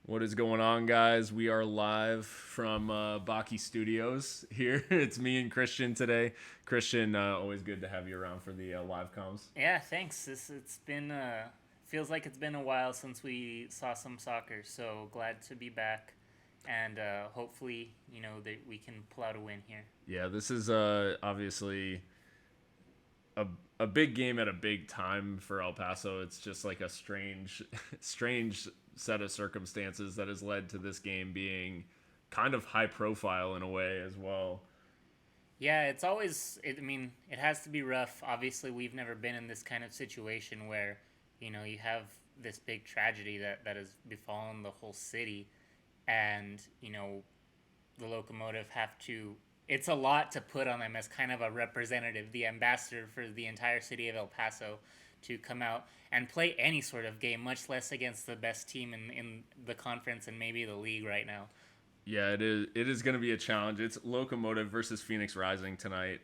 What is going on, guys? We are live from Baki Studios here. It's me and Christian today. Christian, always good to have you around for the live comms. Yeah, thanks. It's been feels like it's been a while since we saw some soccer, so glad to be back, and hopefully that we can pull out a win here. Yeah, this is obviously a, a big game at a big time for El Paso. It's just like a strange set of circumstances that has led to this game being kind of high profile in a way as well. Yeah, it's always. I mean, it has to be rough. Obviously, we've never been in this kind of situation where you have this big tragedy that has befallen the whole city, and the Locomotive have to. It's a lot to put on them as kind of a representative, the ambassador for the entire city of El Paso, to come out and play any sort of game, much less against the best team in the conference and maybe the league right now. Yeah, it is. It is going to be a challenge. It's Locomotive versus Phoenix Rising tonight.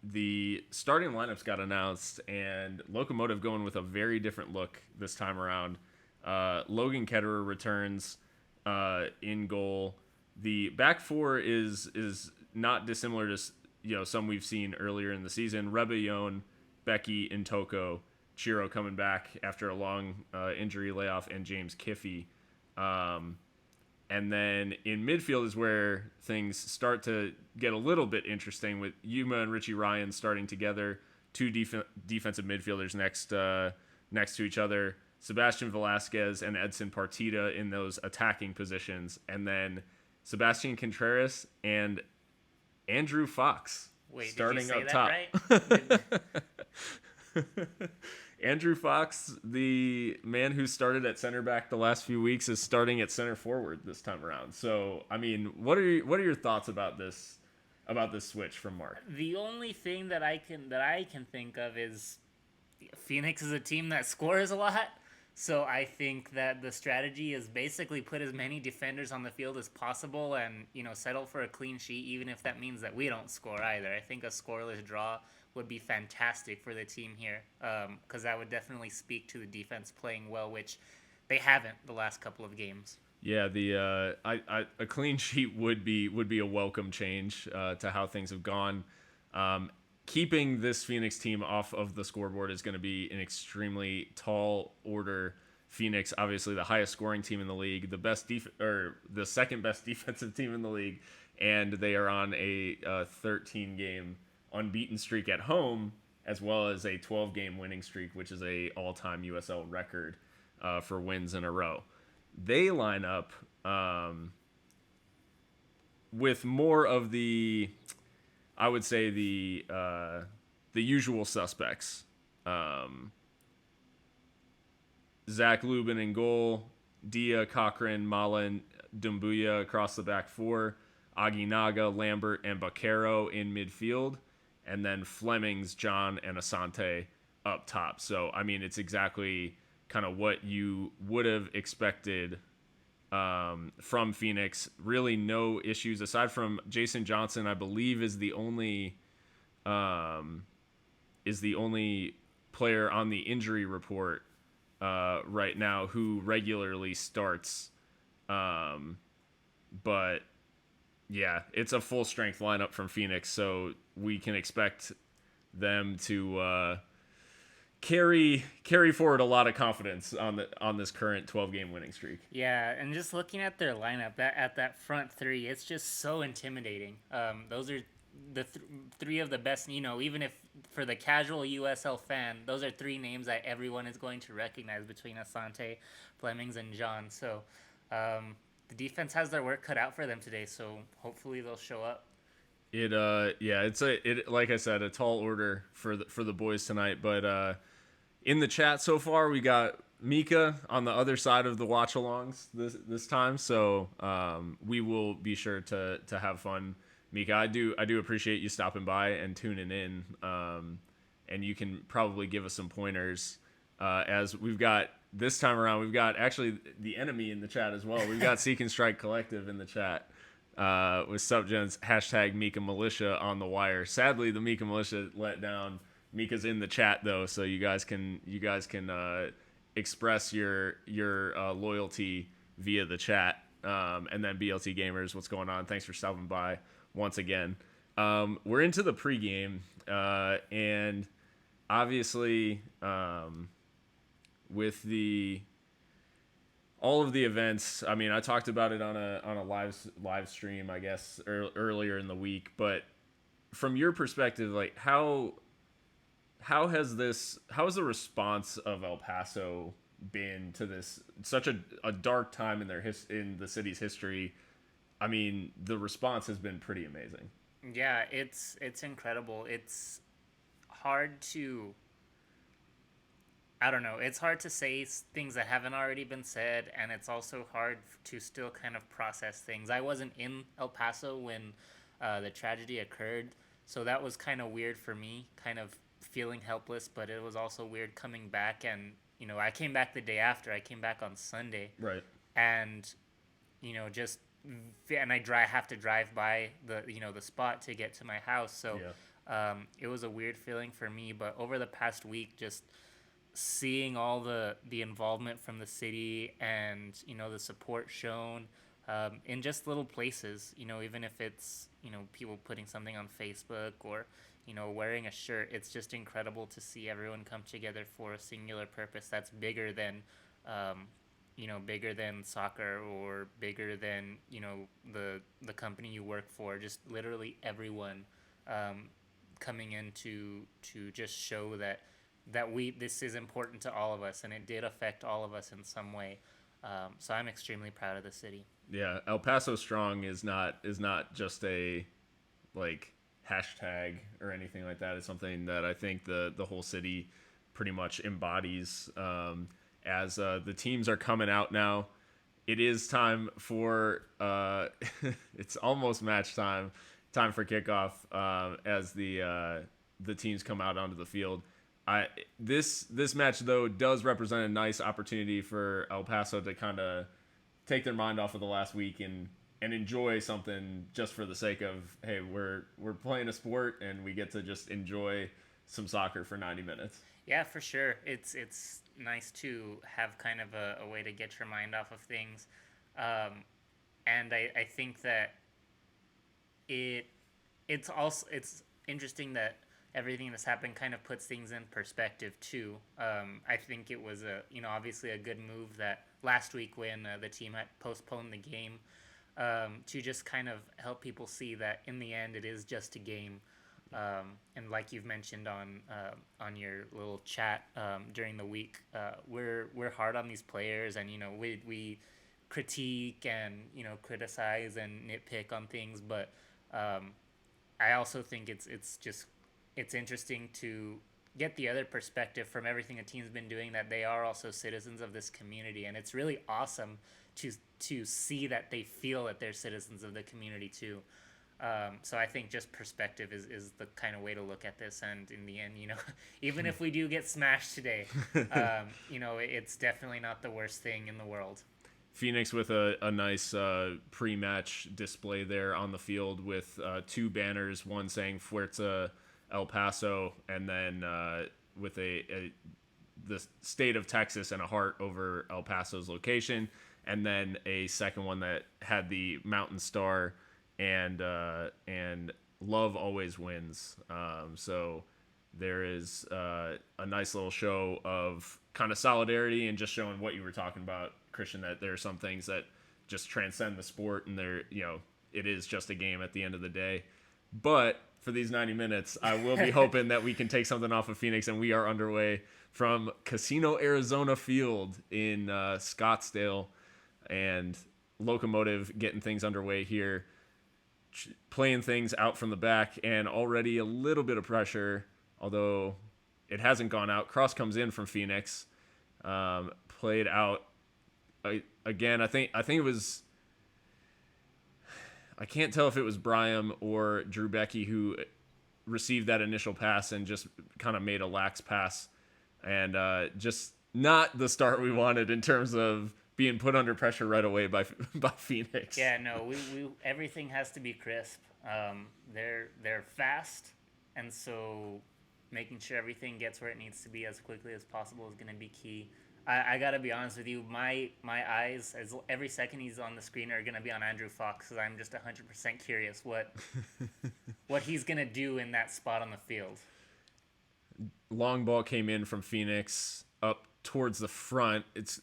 The starting lineups got announced, and Locomotive going with a very different look this time around. Logan Ketterer returns in goal. The back four is not dissimilar to some we've seen earlier in the season. Rebellon, Becky, and Toko. Chiro coming back after a long injury layoff, and James Kiffey. And then in midfield is where things start to get a little bit interesting with Yuma and Richie Ryan starting together, two defensive midfielders next to each other, Sebastian Velasquez and Edson Partida in those attacking positions, and then Sebastian Contreras and Andrew Fox Wait, did you starting say up that top. right? Andrew Fox, the man who started at center back the last few weeks, is starting at center forward this time around. So, I mean, what are your thoughts about this switch from Mark? The only thing that I can think of is Phoenix is a team that scores a lot. So I think that the strategy is basically put as many defenders on the field as possible and, settle for a clean sheet, even if that means that we don't score either. I think a scoreless draw would be fantastic for the team here, because that would definitely speak to the defense playing well, which they haven't the last couple of games. Yeah, a clean sheet would be a welcome change to how things have gone. Keeping this Phoenix team off of the scoreboard is going to be an extremely tall order. Phoenix, obviously the highest scoring team in the league, the second best defensive team in the league, and they are on a 13 game unbeaten streak at home, as well as a 12 game winning streak, which is a all-time USL record for wins in a row. They line up with more of the, I would say, the usual suspects. Zach Lubin in goal, Dia, Cochran, Mala, and Dumbuya across the back four, Aguinaga, Lambert, and Baquero in midfield, and then Flemings, John, and Asante up top. So, I mean, it's exactly kind of what you would have expected from Phoenix. Really no issues aside from Jason Johnson, I believe, is the only player on the injury report right now who regularly starts. But yeah, it's a full strength lineup from Phoenix, so we can expect them to carry forward a lot of confidence on this current 12 game winning streak. Yeah, and just looking at their lineup, that front three, it's just so intimidating. Those are the three of the best. Even if for the casual USL fan, those are three names that everyone is going to recognize between Asante, Flemings, and John. So the defense has their work cut out for them today. So hopefully they'll show up. It like I said, a tall order for the boys tonight, but in the chat so far we got Mika on the other side of the watch-alongs this time, so we will be sure to have fun. Mika, I do appreciate you stopping by and tuning in, and you can probably give us some pointers as we've got this time around. We've got actually the enemy in the chat as well. We've got Seek and Strike Collective in the chat with Subgens hashtag Mika Militia on the wire. Sadly, the Mika Militia let down. Mika's in the chat though, so you guys can express your loyalty via the chat. And then BLT Gamers, what's going on? Thanks for stopping by once again. We're into the pregame, and obviously, with all of the events. I mean, I talked about it on a live stream, I guess, earlier in the week. But from your perspective, like how has the response of El Paso been to this such a dark time in in the city's history? I mean, the response has been pretty amazing. Yeah, it's incredible. It's hard to I don't know. It's hard to say things that haven't already been said, and it's also hard to still kind of process things. I wasn't in El Paso when the tragedy occurred, so that was kind of weird for me, kind of feeling helpless, but it was also weird coming back. And, I came back the day after. I came back on Sunday. Right. And, just, and have to drive by the spot to get to my house. So it was a weird feeling for me, but over the past week, just seeing all the involvement from the city and the support shown in just little places, even if it's people putting something on Facebook or wearing a shirt. It's just incredible to see everyone come together for a singular purpose that's bigger than bigger than soccer or bigger than the company you work for. Just literally everyone coming in to just show that this is important to all of us, and it did affect all of us in some way. So I'm extremely proud of the city. Yeah, El Paso Strong is not just a like hashtag or anything like that. It's something that I think the whole city pretty much embodies. As the teams are coming out now, it is time for it's almost match time for kickoff as the teams come out onto the field. This match though does represent a nice opportunity for El Paso to kind of take their mind off of the last week and enjoy something just for the sake of, hey, we're playing a sport and we get to just enjoy some soccer for 90 minutes. Yeah, for sure. It's nice to have kind of a way to get your mind off of things, and I think that it's interesting that everything that's happened kind of puts things in perspective too. I think it was obviously a good move that last week when the team had postponed the game to just kind of help people see that in the end it is just a game. And like you've mentioned on your little chat during the week, we're hard on these players, and we critique and criticize and nitpick on things, but I also think it's interesting to get the other perspective from everything a team's been doing, that they are also citizens of this community, and it's really awesome to see that they feel that they're citizens of the community too. So I think just perspective is the kind of way to look at this, and in the end, even if we do get smashed today, it's definitely not the worst thing in the world. Phoenix with a nice pre-match display there on the field with two banners, one saying Fuerza El Paso, and then with the state of Texas and a heart over El Paso's location, and then a second one that had the Mountain Star and love always wins. So there is a nice little show of kind of solidarity and just showing what you were talking about, Christian, that there are some things that just transcend the sport, and it is just a game at the end of the day. But for these 90 minutes, I will be hoping that we can take something off of Phoenix, and we are underway from Casino Arizona Field in Scottsdale, and Locomotive getting things underway here, playing things out from the back, and already a little bit of pressure, although it hasn't gone out. Cross comes in from Phoenix, played out again. I think it was, I can't tell if it was Bryan or Drew Becky who received that initial pass and just kind of made a lax pass, and just not the start we wanted in terms of being put under pressure right away by Phoenix. Yeah, no, we everything has to be crisp. They're fast, and so making sure everything gets where it needs to be as quickly as possible is going to be key. I gotta be honest with you. My eyes, as every second he's on the screen, are gonna be on Andrew Fox, because I'm just 100% curious what he's gonna do in that spot on the field. Long ball came in from Phoenix up towards the front. It's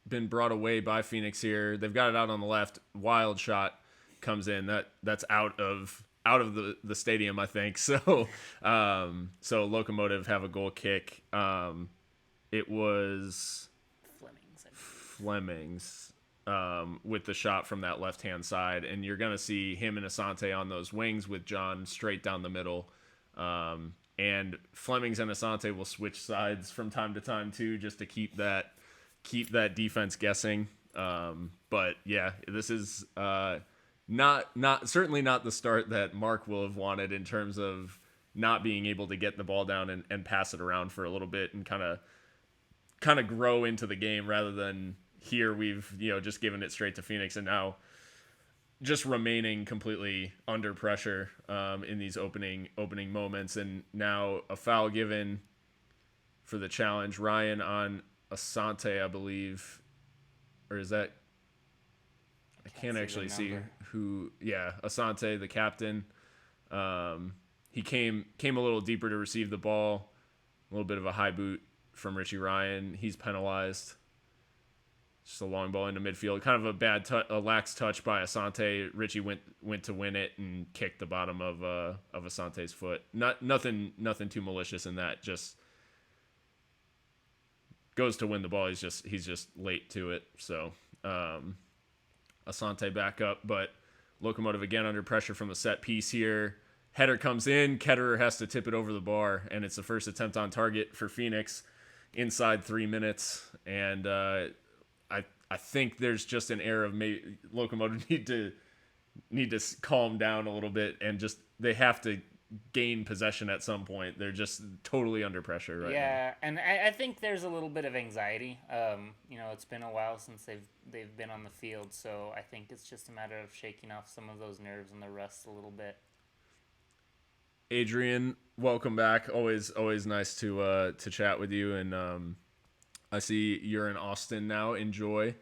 been brought away by Phoenix here. They've got it out on the left. Wild shot comes in. That's out of the stadium, I think. So so Locomotive have a goal kick. It was Fleming's with the shot from that left-hand side, and you're going to see him and Asante on those wings with John straight down the middle. And Flemings and Asante will switch sides from time to time too, just to keep that defense guessing. But yeah, this is not certainly not the start that Mark will have wanted, in terms of not being able to get the ball down and pass it around for a little bit and kind of grow into the game, rather than here we've just given it straight to Phoenix and now just remaining completely under pressure in these opening moments. And now a foul given for the challenge. Ryan on Asante, I believe, or is that? I can't actually see who. Yeah, Asante, the captain. He came a little deeper to receive the ball. A little bit of a high boot from Richie Ryan. He's penalized. Just a long ball into midfield. Kind of a lax touch by Asante. Richie went to win it and kicked the bottom of Asante's foot. Nothing too malicious in that. Just goes to win the ball. He's just late to it. So Asante back up, but Locomotive again under pressure from the set piece here. Header comes in. Ketterer has to tip it over the bar, and it's the first attempt on target for Phoenix inside 3 minutes. And I think there's just an air of maybe Locomotive need to calm down a little bit, and just they have to gain possession at some point. They're just totally under pressure right now. Yeah, and I think there's a little bit of anxiety. It's been a while since they've been on the field, so I think it's just a matter of shaking off some of those nerves and the rust a little bit. Adrian, welcome back. Always nice to chat with you. And I see you're in Austin now. Enjoy.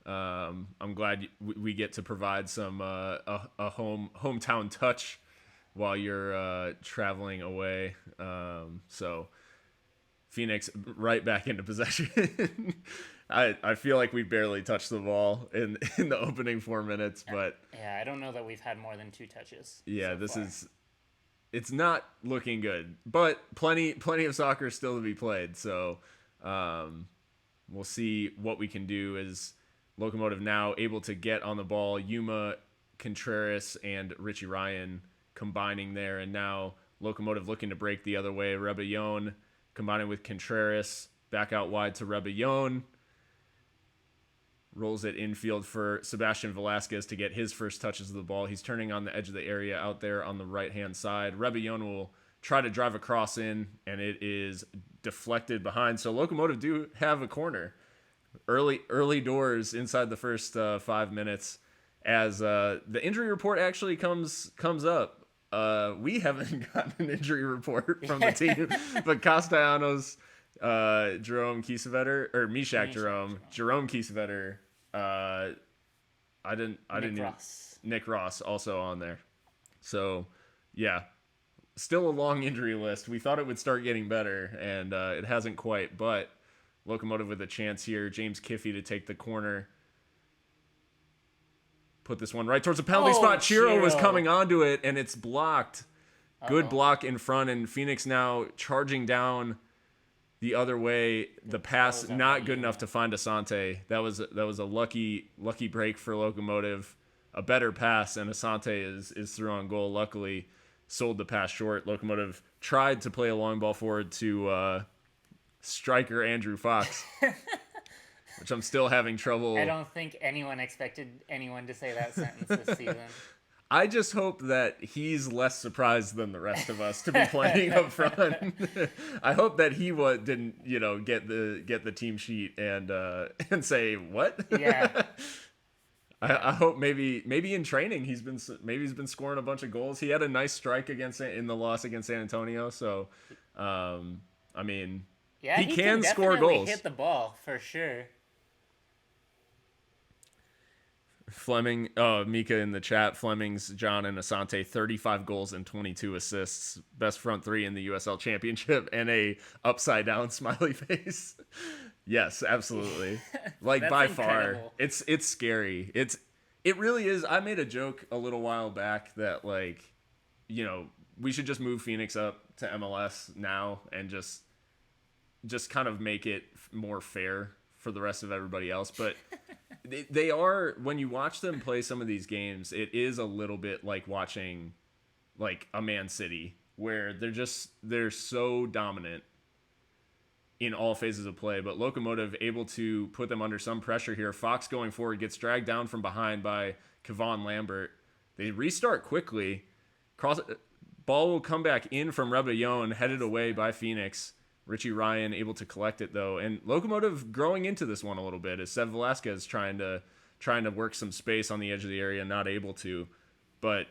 I'm glad we get to provide some a hometown touch while you're traveling away. So Phoenix right back into possession. I feel like we barely touched the ball in the opening 4 minutes, but yeah, I don't know that we've had more than 2 touches. Yeah, so far. It's not looking good, but plenty of soccer still to be played. So we'll see what we can do. As Locomotive now able to get on the ball. Yuma, Contreras, and Richie Ryan combining there, and now Locomotive looking to break the other way. Rebellon combining with Contreras, back out wide to Rebellon. Rolls it infield for Sebastian Velasquez to get his first touches of the ball. He's turning on the edge of the area out there on the right-hand side. Rebellon will try to drive a cross in, and it is deflected behind. So Locomotive do have a corner. Early doors inside the first 5 minutes, as the injury report actually comes up. We haven't gotten an injury report from the team, but Castellanos, Jerome Kiesewetter, or Mishak Jerome Kiesewetter, Nick Ross also on there. So yeah, still a long injury list. We thought it would start getting better, and it hasn't quite, but Locomotive with a chance here. James Kiffey to take the corner. Put this one right towards the penalty spot. Chiro was coming onto it, and it's blocked. Good block in front, and Phoenix now charging down the other way. The pass not good enough to find Asante. That was a lucky break for Locomotive. A better pass, and Asante is through on goal. Luckily, sold the pass short. Locomotive tried to play a long ball forward to striker Andrew Fox, which I'm still having trouble. I don't think anyone expected anyone to say that sentence this season. I just hope that he's less surprised than the rest of us to be playing up front. I hope that he didn't get the team sheet and say what? Yeah. I hope maybe in training he's been scoring a bunch of goals. He had a nice strike in the loss against San Antonio. So, I mean, Yeah, He he can score definitely goals. hit the ball for sure. Fleming, Mika in the chat, Fleming's, John, and Asante, 35 goals and 22 assists. Best front three in the USL Championship, and a upside down smiley face. Yes, absolutely. Like, That's by incredible. far. It's scary. It really is. I made a joke a little while back that, like, you know, we should just move Phoenix up to MLS now and just kind of make it more fair for the rest of everybody else. But they are, when you watch them play some of these games, it is a little bit like watching like a Man City, where they're so dominant in all phases of play. But Locomotive able to put them under some pressure here. Fox going forward gets dragged down from behind by Kevon Lambert. They restart quickly. Ball will come back in from Rebellon, headed away by Phoenix. Richie Ryan able to collect it though, and Locomotive growing into this one a little bit as Seb Velasquez trying to work some space on the edge of the area, not able to. But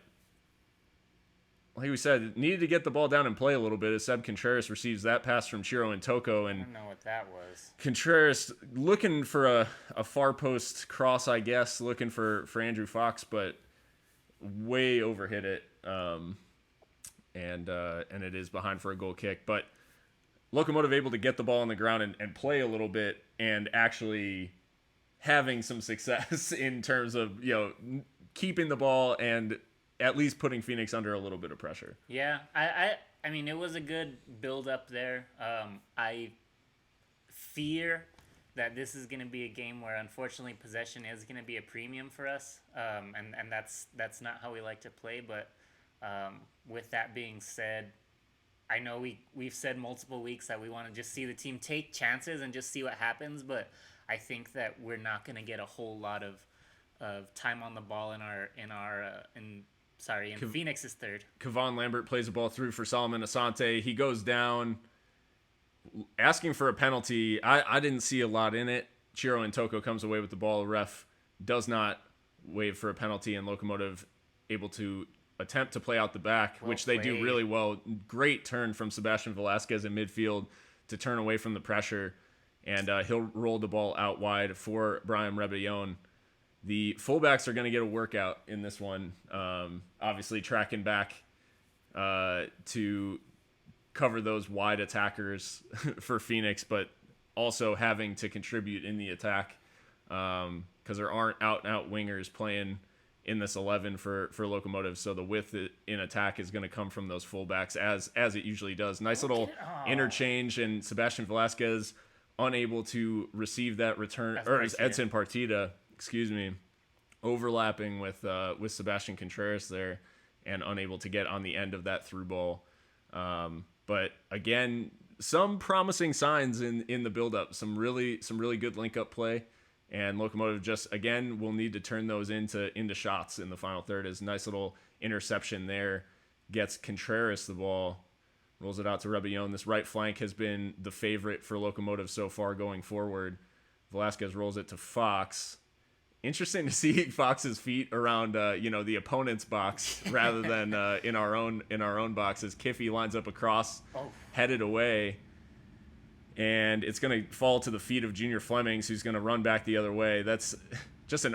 like we said, needed to get the ball down and play a little bit as Seb Contreras receives that pass from Chiro and Toko, and I don't know what that was. Contreras looking for a far post cross, I guess, looking for Andrew Fox, but way overhit it, and it is behind for a goal kick, but Locomotive able to get the ball on the ground and play a little bit, and actually having some success in terms of, you know, keeping the ball and at least putting Phoenix under a little bit of pressure. Yeah, I mean, it was a good build up there. I fear that this is going to be a game where, unfortunately, possession is going to be a premium for us, and that's not how we like to play. But with that being said, I know we've said multiple weeks that we want to just see the team take chances and just see what happens, but I think that we're not going to get a whole lot of time on the ball in Phoenix's third. Kevon Lambert plays the ball through for Solomon Asante. He goes down, asking for a penalty. I didn't see a lot in it. Chiro and Toko comes away with the ball. Ref does not waive for a penalty, and Locomotive able to attempt to play out the back, which they do really well. Great turn from Sebastian Velasquez in midfield to turn away from the pressure, and he'll roll the ball out wide for Brian Rebellon. The fullbacks are going to get a workout in this one, obviously tracking back to cover those wide attackers for Phoenix, but also having to contribute in the attack because there aren't out-and-out wingers playing in this 11 for Locomotive, so the width in attack is going to come from those fullbacks as it usually does. Nice little interchange, and Sebastian Velasquez unable to receive that return, or Edson Partida, overlapping with Sebastian Contreras there, and unable to get on the end of that through ball. But again, some promising signs in the build-up, some really good link-up play. And Locomotive just, again, will need to turn those into shots in the final third. As nice little interception there. Gets Contreras the ball. Rolls it out to Rebellon. This right flank has been the favorite for Locomotive so far going forward. Velasquez rolls it to Fox. Interesting to see Fox's feet around the opponent's box rather than in our own box, as Kiffy lines up across, headed away. And it's going to fall to the feet of Junior Flemings, who's going to run back the other way. That's just an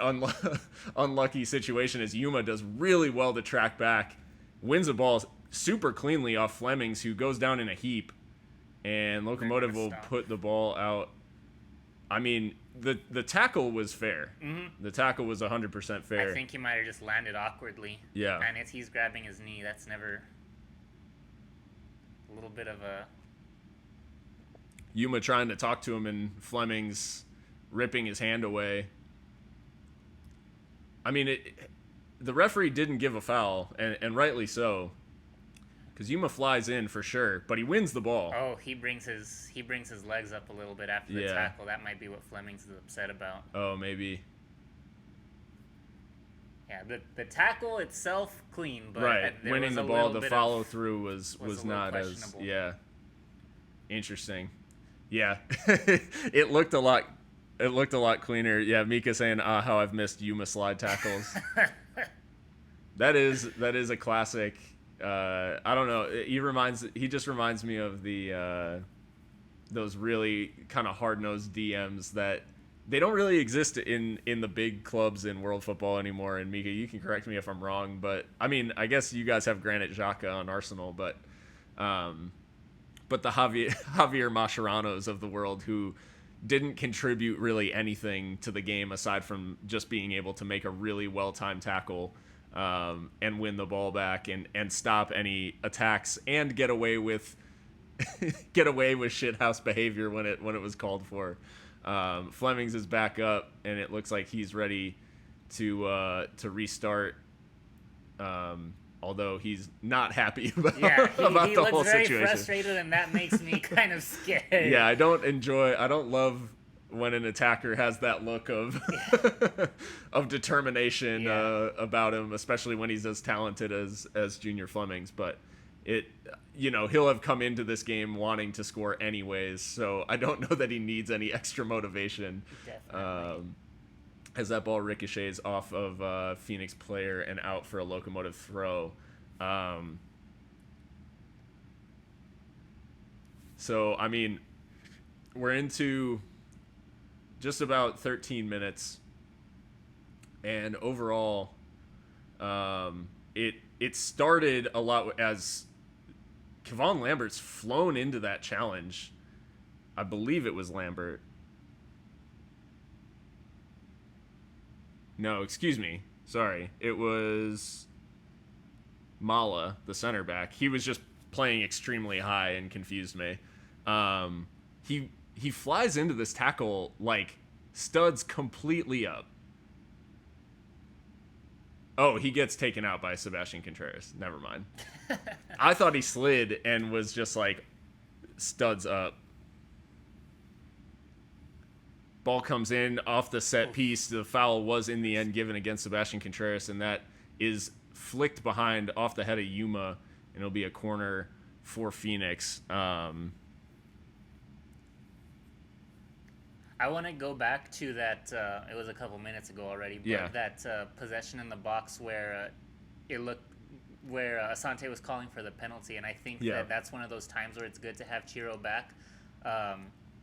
unlucky situation, as Yuma does really well to track back, wins the ball super cleanly off Flemings, who goes down in a heap, and Locomotive will put the ball out. I mean, the tackle was fair. Mm-hmm. The tackle was 100% fair. I think he might have just landed awkwardly. Yeah. And if he's grabbing his knee, that's never a little bit of a... Yuma trying to talk to him, and Flemings ripping his hand away. I mean, the referee didn't give a foul, and rightly so, because Yuma flies in for sure, but he wins the ball. Oh, he brings his legs up a little bit after the tackle. That might be what Flemings is upset about. Oh, maybe. Yeah, the tackle itself clean, but right, winning the ball, the follow through was not as interesting. Yeah, it looked a lot cleaner. Yeah, Mika saying, how I've missed Yuma slide tackles. That is a classic. I don't know. He just reminds me of the those really kind of hard-nosed DMs that they don't really exist in the big clubs in world football anymore. And Mika, you can correct me if I'm wrong, but I mean, I guess you guys have Granit Xhaka on Arsenal, but the Javier Mascherano's of the world who didn't contribute really anything to the game aside from just being able to make a really well-timed tackle and win the ball back and stop any attacks and get away with shithouse behavior when it was called for. Flemings is back up, and it looks like he's ready to restart. Although he's not happy about, he the whole looks very situation. Frustrated, and that makes me kind of scared. Yeah, I don't love when an attacker has that look of of determination about him, especially when he's as talented as Junior Flemings. But he'll have come into this game wanting to score anyways, so I don't know that he needs any extra motivation. Definitely. As that ball ricochets off of Phoenix player and out for a Locomotive throw. So, I mean, we're into just about 13 minutes, and overall, it started a lot as Kevon Lambert's flown into that challenge. I believe it was Lambert. No, excuse me. Sorry. It was Mala, the center back. He was just playing extremely high and confused me. He flies into this tackle like studs completely up. Oh, he gets taken out by Sebastian Contreras. Never mind. I thought he slid and was just like studs up. Ball comes in off the set piece. The foul was in the end given against Sebastian Contreras, and that is flicked behind off the head of Yuma, and it'll be a corner for Phoenix. I want to go back to that. It was a couple minutes ago already, but that possession in the box where it looked where Asante was calling for the penalty, and I think that's one of those times where it's good to have Chiro back.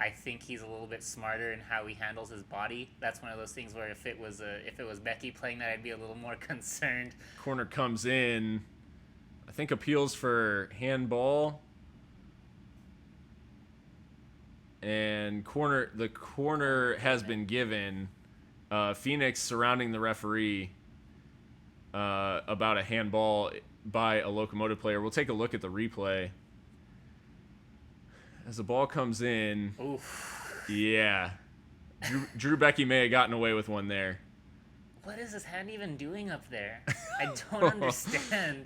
I think he's a little bit smarter in how he handles his body. That's one of those things where if it was Becky playing that, I'd be a little more concerned. Corner comes in, I think appeals for handball, and the corner has been given. Phoenix surrounding the referee about a handball by a Locomotive player. We'll take a look at the replay. As the ball comes in, oof. Yeah, Drew Becky may have gotten away with one there. What is his hand even doing up there? I don't understand.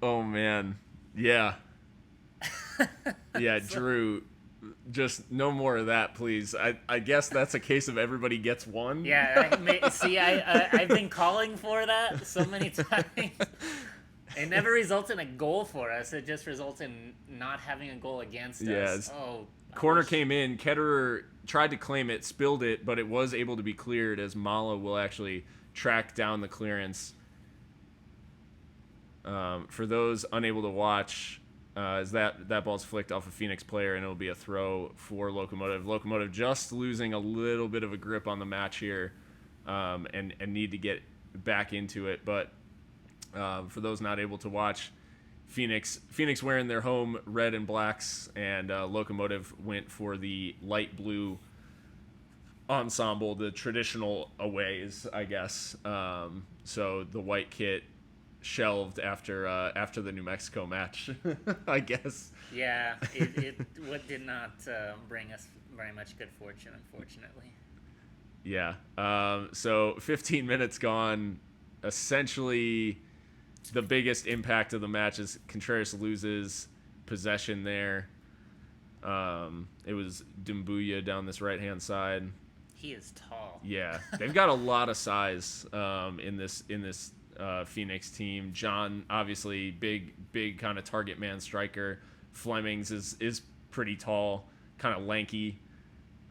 Oh man, yeah, Drew, just no more of that, please. I guess that's a case of everybody gets one. Yeah, I've been calling for that so many times. It never results in a goal for us. It just results in not having a goal against us. Corner came in. Ketterer tried to claim it, spilled it, but it was able to be cleared as Mala will actually track down the clearance. For those unable to watch, as that ball's flicked off a Phoenix player, and it'll be a throw for Locomotive. Locomotive just losing a little bit of a grip on the match here, and need to get back into it, but for those not able to watch, Phoenix wearing their home red and blacks, and Locomotive went for the light blue ensemble, the traditional aways, I guess. So the white kit shelved after the New Mexico match, I guess. Yeah, it did not bring us very much good fortune, unfortunately. Yeah. So 15 minutes gone. Essentially, the biggest impact of the match is Contreras loses possession there. It was Dumbuya down this right-hand side. He is tall. Yeah, they've got a lot of size in this Phoenix team. John, obviously, big kind of target man striker. Flemings is pretty tall, kind of lanky.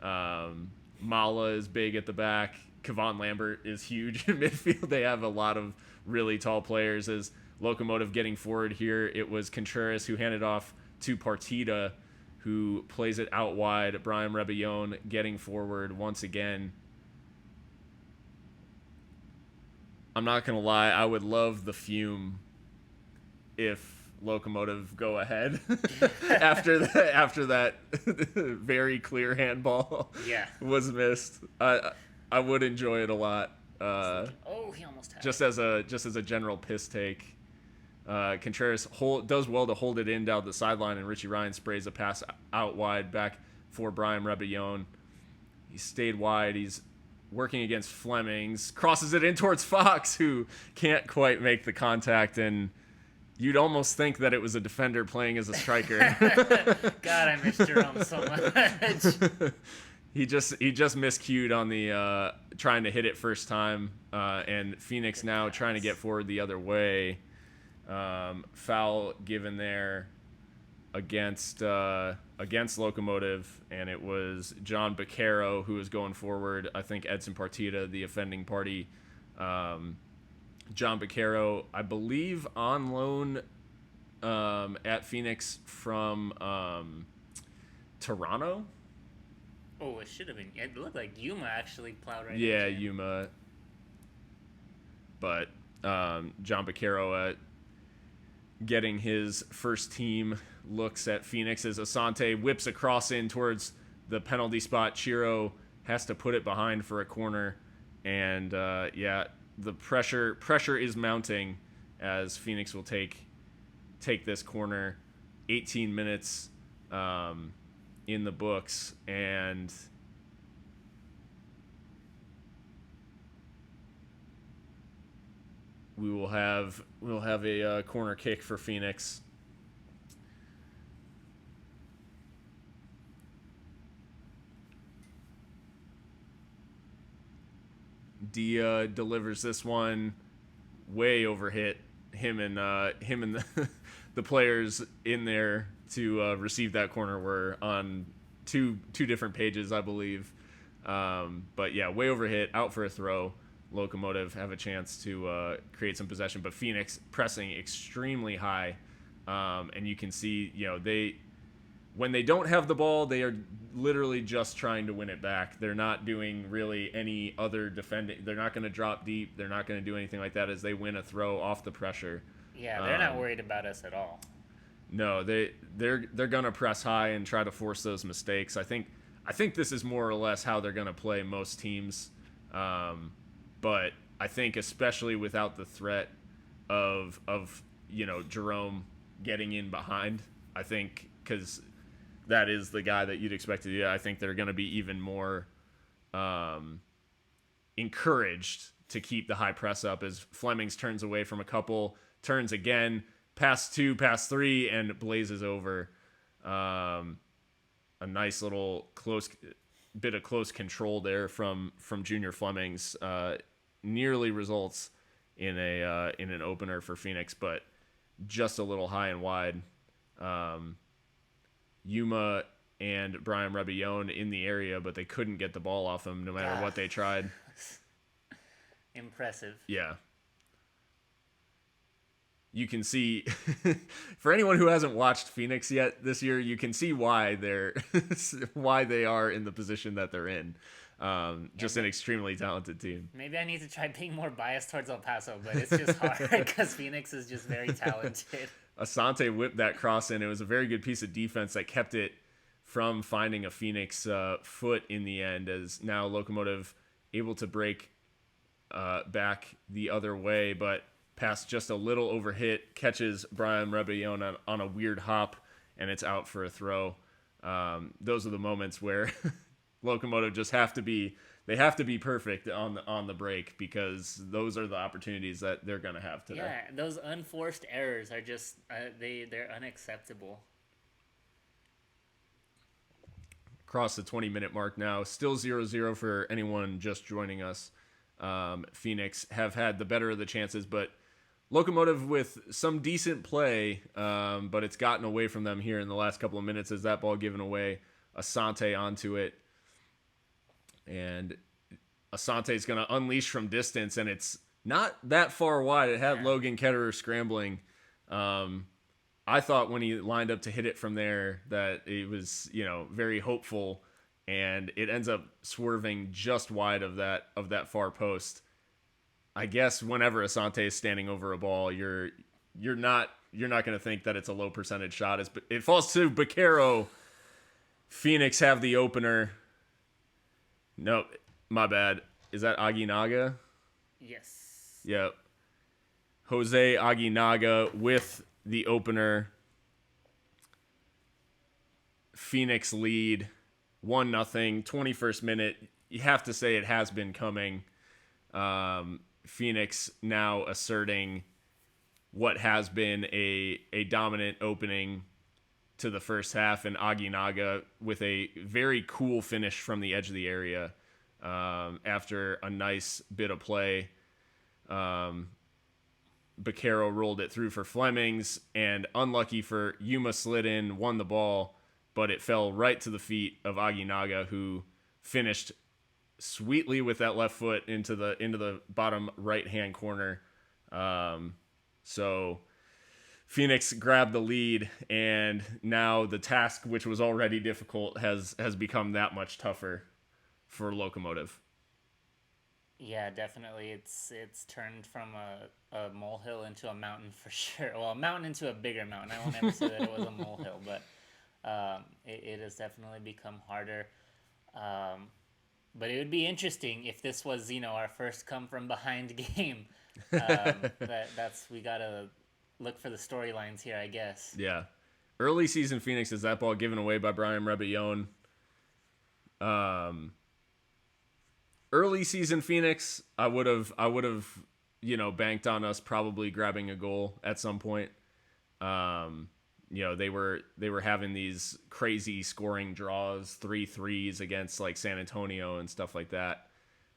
Mala is big at the back. Kevon Lambert is huge in midfield. They have a lot of really tall players. As Locomotive getting forward here, it was Contreras who handed off to Partida, who plays it out wide. Brian Rebellon getting forward once again. I'm not going to lie, I would love the fume if Locomotive go ahead after that very clear handball was missed. I would enjoy it a lot. He almost had just as a general piss take. Contreras does well to hold it in down the sideline, and Richie Ryan sprays a pass out wide back for Brian Rebellon. He stayed wide. He's working against Flemings, crosses it in towards Fox, who can't quite make the contact, and you'd almost think that it was a defender playing as a striker. God, I miss Jerome so much. He just miscued on the trying to hit it first time, and Phoenix now trying to get forward the other way. Foul given there against Locomotive, and it was John Baccaro who was going forward. I think Edson Partida, the offending party. John Baccaro, I believe, on loan at Phoenix from Toronto. Oh, it should have been. It looked like Yuma actually plowed right. Yeah, Yuma. But John Baccaro getting his first team looks at Phoenix as Asante whips a cross in towards the penalty spot. Chiro has to put it behind for a corner, and the pressure is mounting as Phoenix will take this corner. 18 minutes in the books, and we'll have a corner kick for Phoenix. Dia delivers this one way over hit. Him and the players in there to receive that corner were on two different pages, I believe. But yeah, way over hit, out for a throw. Locomotive have a chance to create some possession, but Phoenix pressing extremely high, and you can see, when they don't have the ball, they are literally just trying to win it back. They're not doing really any other defending. They're not going to drop deep. They're not going to do anything like that as they win a throw off the pressure. Yeah, they're not worried about us at all. No, they're going to press high and try to force those mistakes. I think this is more or less how they're going to play most teams. But I think especially without the threat of Jerome getting in behind, I think, because that is the guy that you'd expect to do. I think they're going to be even more encouraged to keep the high press up as Flemings turns away from a couple, turns again, pass 2, pass 3, and blazes over. A nice little close control there from Junior Flemings. Nearly results in an opener for Phoenix, but just a little high and wide. Yuma and Brian Rebellon in the area, but they couldn't get the ball off him no matter what they tried. Impressive. Yeah. You can see, for anyone who hasn't watched Phoenix yet this year, you can see why they are in the position that they're in. Just an extremely talented team. Maybe I need to try being more biased towards El Paso, but it's just hard because Phoenix is just very talented. Asante whipped that cross in. It was a very good piece of defense that kept it from finding a Phoenix foot in the end, as now Locomotive able to break back the other way, but pass just a little overhit, catches Brian Rebellon on a weird hop, and it's out for a throw. Those are the moments where Locomotive just have to be perfect on the break, because those are the opportunities that they're going to have today. Yeah, those unforced errors are just they're unacceptable. Across the 20-minute mark now, still 0-0 for anyone just joining us. Phoenix have had the better of the chances, but Locomotive with some decent play, but it's gotten away from them here in the last couple of minutes as that ball given away. Asante onto it. And Asante is going to unleash from distance, and it's not that far wide. It had Logan Ketterer scrambling. I thought when he lined up to hit it from there that it was, very hopeful, and it ends up swerving just wide of that far post. I guess whenever Asante is standing over a ball, you're not going to think that it's a low percentage shot. It falls to Baquero. Phoenix have the opener. Nope, my bad. Is that Aguinaga? Yes. Yep. Jose Aguinaga with the opener. Phoenix lead 1-0, 21st minute. You have to say it has been coming. Phoenix now asserting what has been a dominant opening to the first half, and Aguinaga with a very cool finish from the edge of the area after a nice bit of play. Baquero rolled it through for Flemings, and unlucky for Yuma slid in, won the ball, but it fell right to the feet of Aguinaga, who finished sweetly with that left foot into the bottom right-hand corner. So Phoenix grabbed the lead, and now the task, which was already difficult, has become that much tougher for Locomotive. Yeah, definitely. It's turned from a molehill into a mountain for sure. Well, a mountain into a bigger mountain. I won't ever say that it was a molehill, but it has definitely become harder. But it would be interesting if this was, our first come from behind game. We gotta look for the storylines here, I guess. Yeah. Early season Phoenix is that ball given away by Brian Rebellon. Early season Phoenix, I would have banked on us probably grabbing a goal at some point. They were having these crazy scoring draws, 3-3s against like San Antonio and stuff like that.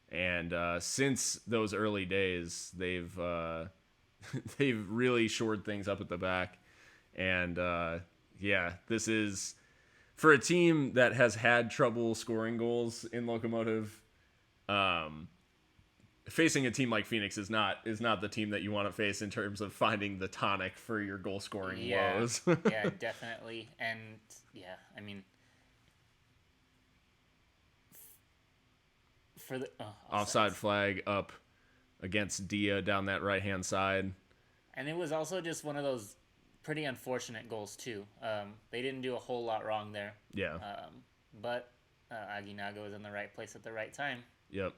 And since those early days, they've really shored things up at the back. And this is for a team that has had trouble scoring goals in Locomotive. Facing a team like Phoenix is not the team that you want to face in terms of finding the tonic for your goal scoring woes. Yeah, definitely. And yeah, I mean, for the offside flag up against Dia down that right hand side. And it was also just one of those pretty unfortunate goals too. They didn't do a whole lot wrong there. Yeah. But Aguinaga was in the right place at the right time. Yep.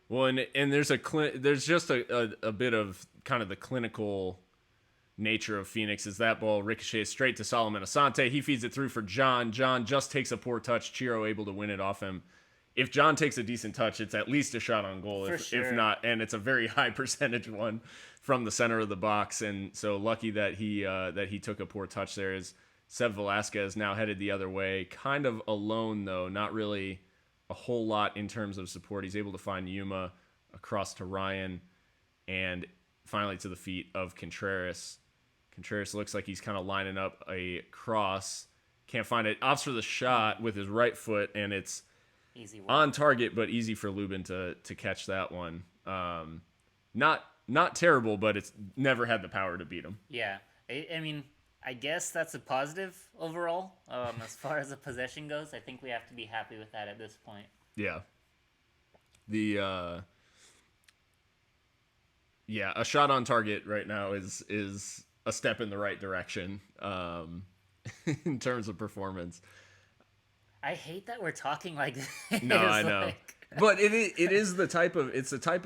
Well, and there's just a bit of kind of the clinical nature of Phoenix is that ball ricochets straight to Solomon Asante. He feeds it through for John. John just takes a poor touch. Chiro able to win it off him. If John takes a decent touch, it's at least a shot on goal. If not, and it's a very high percentage one from the center of the box. And so lucky that he took a poor touch there. As Seb Velasquez now headed the other way, kind of alone though, not really a whole lot in terms of support. He's able to find Yuma across to Ryan and finally to the feet of Contreras. Contreras looks like he's kind of lining up a cross. Can't find it. Opts for the shot with his right foot, and it's easy on target, but easy for Lubin to catch that one. Not terrible, but it's never had the power to beat him. Yeah. I mean, I guess that's a positive overall. As far as the possession goes, I think we have to be happy with that at this point. Yeah. A shot on target right now is a step in the right direction in terms of performance. I hate that we're talking like this. No, I know. But it's the type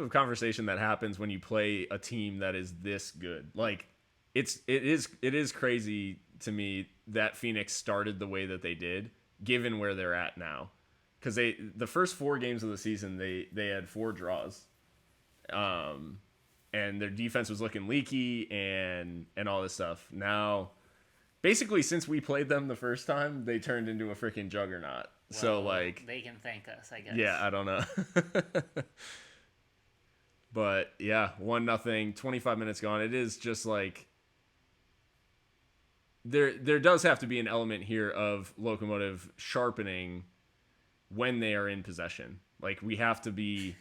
of conversation that happens when you play a team that is this good. Like it is crazy to me that Phoenix started the way that they did, given where they're at now. Because the first 4 games of the season they had 4 draws. And their defense was looking leaky and all this stuff. Now, basically, since we played them the first time, they turned into a freaking juggernaut. Well, so, like, they can thank us, I guess. Yeah, I don't know. But, yeah, 1-0, 25 minutes gone. It is just like there does have to be an element here of Locomotive sharpening when they are in possession. Like, we have to be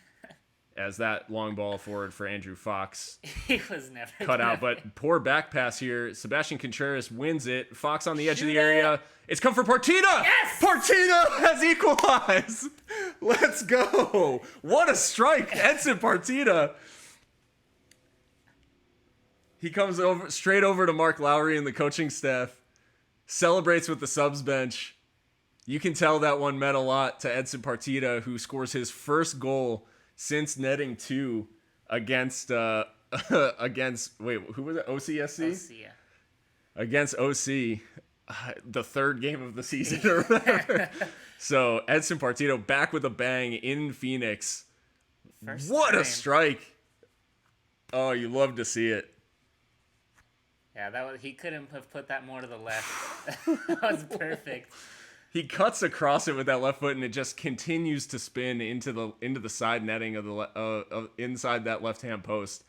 as that long ball forward for Andrew Fox He was never cut gonna out. But poor back pass here. Sebastian Contreras wins it. Fox on the edge of the Shoot area. it. It's come for Partita. Yes! Partita has equalized. Let's go. What a strike. Edson Partita. He comes over straight over to Mark Lowry and the coaching staff. Celebrates with the subs bench. You can tell that one meant a lot to Edson Partita, who scores his first goal since netting 2 against against who was it? OCSC? OC, yeah. Against OC, the third game of the season or whatever. So Edson Partita back with a bang in Phoenix. What a strike. Oh, you love to see it. Yeah, he couldn't have put that more to the left. That was perfect. He cuts across it with that left foot, and it just continues to spin into the side netting of the inside that left-hand post.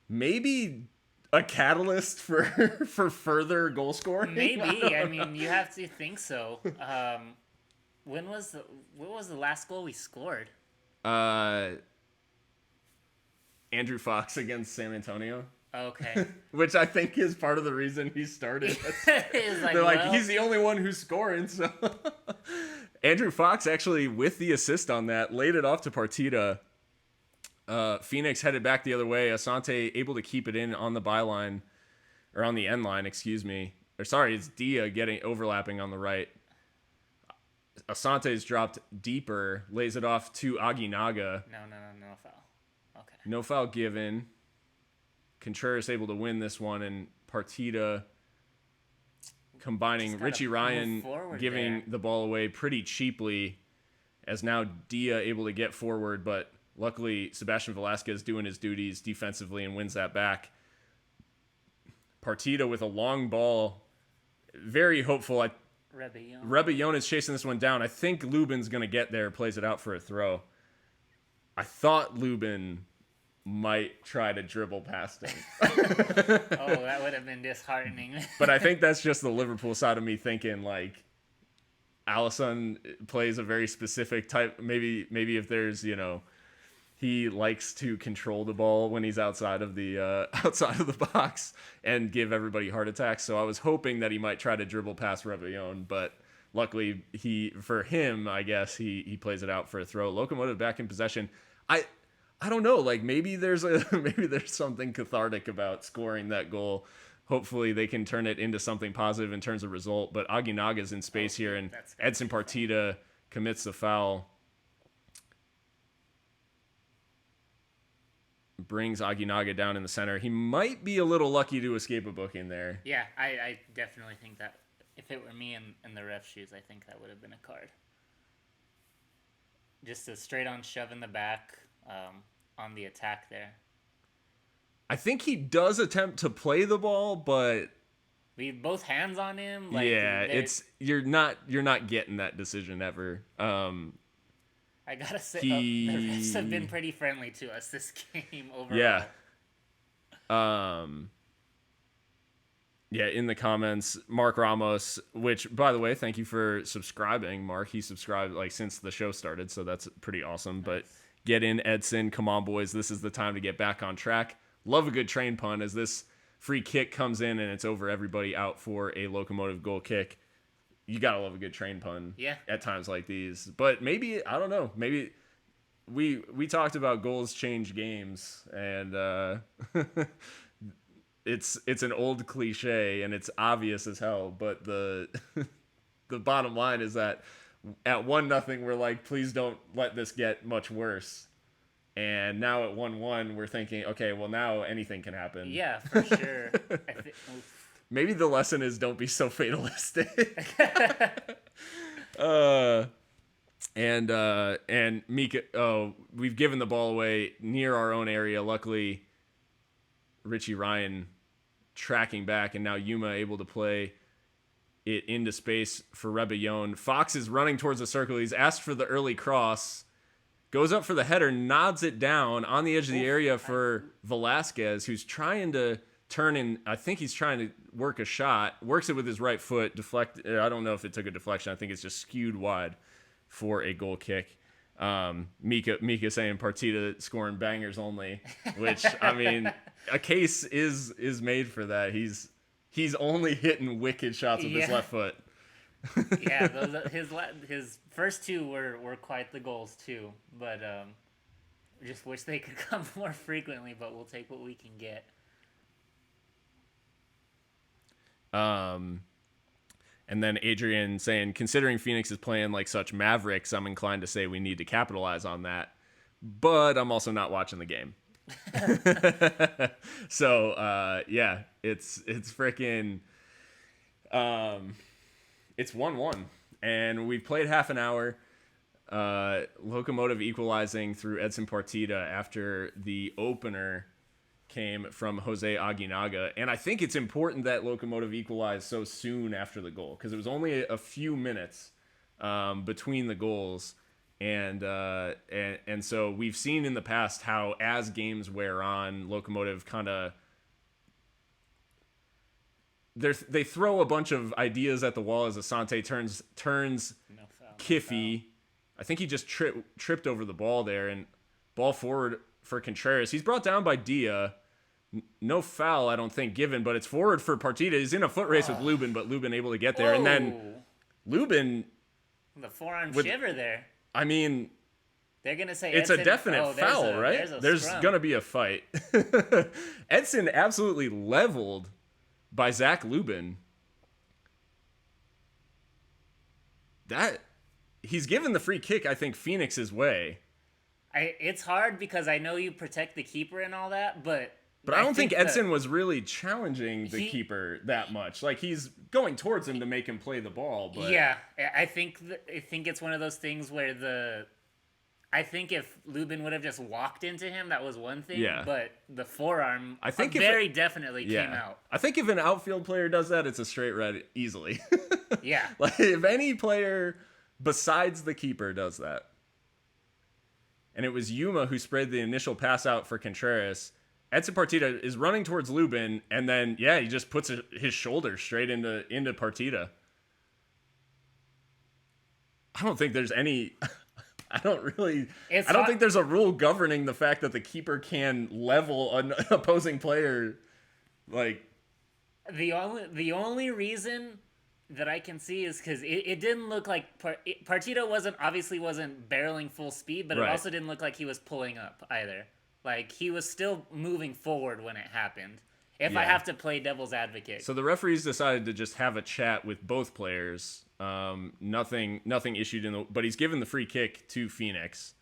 Maybe a catalyst for further goal scoring. Maybe. I mean, you have to think so. What was the last goal we scored? Andrew Fox against San Antonio. Okay. Which I think is part of the reason he started. They're like, he's the only one who's scoring. So Andrew Fox actually, with the assist on that, laid it off to Partita. Phoenix headed back the other way. Asante able to keep it in on the byline, or on the end line, excuse me. Or sorry, it's Dia overlapping on the right. Asante's dropped deeper, lays it off to Aguinaga. No foul. Okay. No foul given. Contreras able to win this one, and Partita combining Richie Ryan giving the ball away pretty cheaply, as now Dia able to get forward, but luckily Sebastian Velasquez doing his duties defensively and wins that back. Partita with a long ball, very hopeful. Rebellon is chasing this one down. I think Lubin's going to get there, plays it out for a throw. I thought Lubin might try to dribble past him. Oh, that would have been disheartening. But I think that's just the Liverpool side of me thinking, like, Alisson plays a very specific type. Maybe if there's, he likes to control the ball when he's outside of the box and give everybody heart attacks. So I was hoping that he might try to dribble past Rebellon, but luckily for him, I guess he plays it out for a throw. Locomotive back in possession. I don't know, like maybe there's something cathartic about scoring that goal. Hopefully they can turn it into something positive in terms of result. But Aguinaga's in space here, and Edson Partita commits the foul. Brings Aguinaga down in the center. He might be a little lucky to escape a booking there. Yeah, I definitely think that if it were me in the ref shoes, I think that would have been a card. Just a straight-on shove in the back. On the attack there. I think he does attempt to play the ball, but we both hands on him. You're not getting that decision ever. I gotta say, the refs have been pretty friendly to us this game overall. Yeah. Yeah, in the comments, Mark Ramos, which, by the way, thank you for subscribing, Mark. He subscribed since the show started, so that's pretty awesome. Nice. But get in, Edson. Come on, boys. This is the time to get back on track. Love a good train pun as this free kick comes in and it's over everybody out for a Locomotive goal kick. You got to love a good train pun at times like these. But maybe, I don't know, maybe we talked about goals change games, and it's an old cliche and it's obvious as hell, but the bottom line is that at 1-0, we're like, please don't let this get much worse. And now at 1-1, we're thinking, okay, well, now anything can happen. Yeah, for sure. Maybe the lesson is don't be so fatalistic. And Mika, we've given the ball away near our own area. Luckily, Richie Ryan tracking back, and now Yuma able to play it into space for Rebellon. Fox is running towards the circle. He's asked for the early cross. Goes up for the header, nods it down on the edge of the area for Velasquez, who's trying to turn in. I think he's trying to work a shot. Works it with his right foot. I don't know if it took a deflection. I think it's just skewed wide for a goal kick. Mika saying Partita scoring bangers only, which I mean, a case is made for that. He's only hitting wicked shots with his left foot. Yeah, his first two were quite the goals too, but just wish they could come more frequently. But we'll take what we can get. And then Adrian saying, considering Phoenix is playing like such mavericks, I'm inclined to say we need to capitalize on that. But I'm also not watching the game. So, yeah, it's freaking, it's 1-1. And we've played half an hour. Locomotive equalizing through Edson Partita after the opener came from Jose Aguinaga. And I think it's important that Locomotive equalized so soon after the goal, because it was only a few minutes between the goals. And so we've seen in the past how, as games wear on, Locomotive kind of they throw a bunch of ideas at the wall as Asante turns No foul, Kiffy. no foul. I think he just tripped over the ball there, and ball forward for Contreras. He's brought down by Dia. No foul, I don't think, given, but it's forward for Partita. He's in a foot race with Lubin, but Lubin able to get there. Whoa. And then Lubin, The forearm shiver there. I mean, They're going to say it's Edson, a definite foul, right? There's going to be a fight. Edson absolutely leveled by Zach Lubin. He's given the free kick, I think, Phoenix's way. It's hard because I know you protect the keeper and all that, but I don't think Edson was really challenging the keeper that much. Like, he's going towards him to make him play the ball. But yeah, I think it's one of those things where I think if Lubin would have just walked into him, that was one thing. Yeah. But the forearm, I think definitely came out. I think if an outfield player does that, it's a straight red easily. Yeah. Like, if any player besides the keeper does that. And it was Yuma who spread the initial pass out for Contreras. Edson Partita is running towards Lubin, and then, he just puts his shoulder straight into Partita. I don't think there's any... I don't think there's a rule governing the fact that the keeper can level an opposing player. Like, the only reason that I can see is because it didn't look like Partita wasn't barreling full speed, but it also didn't look like he was pulling up either. Like, he was still moving forward when it happened. If I have to play devil's advocate. So the referees decided to just have a chat with both players. Nothing issued but he's given the free kick to Phoenix.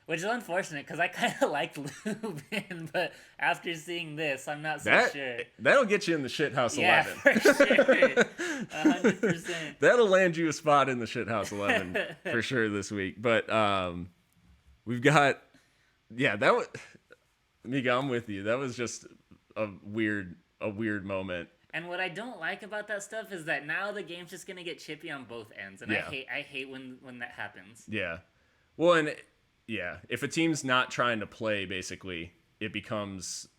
Which is unfortunate because I kind of liked Lubin, but after seeing this, I'm not so sure. That'll get you in the shithouse 11. Yeah, for sure. 100%. That'll land you a spot in the shithouse 11 for sure this week. But we've got, that was, Mika, I'm with you. That was just a weird moment. And what I don't like about that stuff is that now the game's just gonna get chippy on both ends, and I hate when that happens. Yeah, well, and if a team's not trying to play, basically, it becomes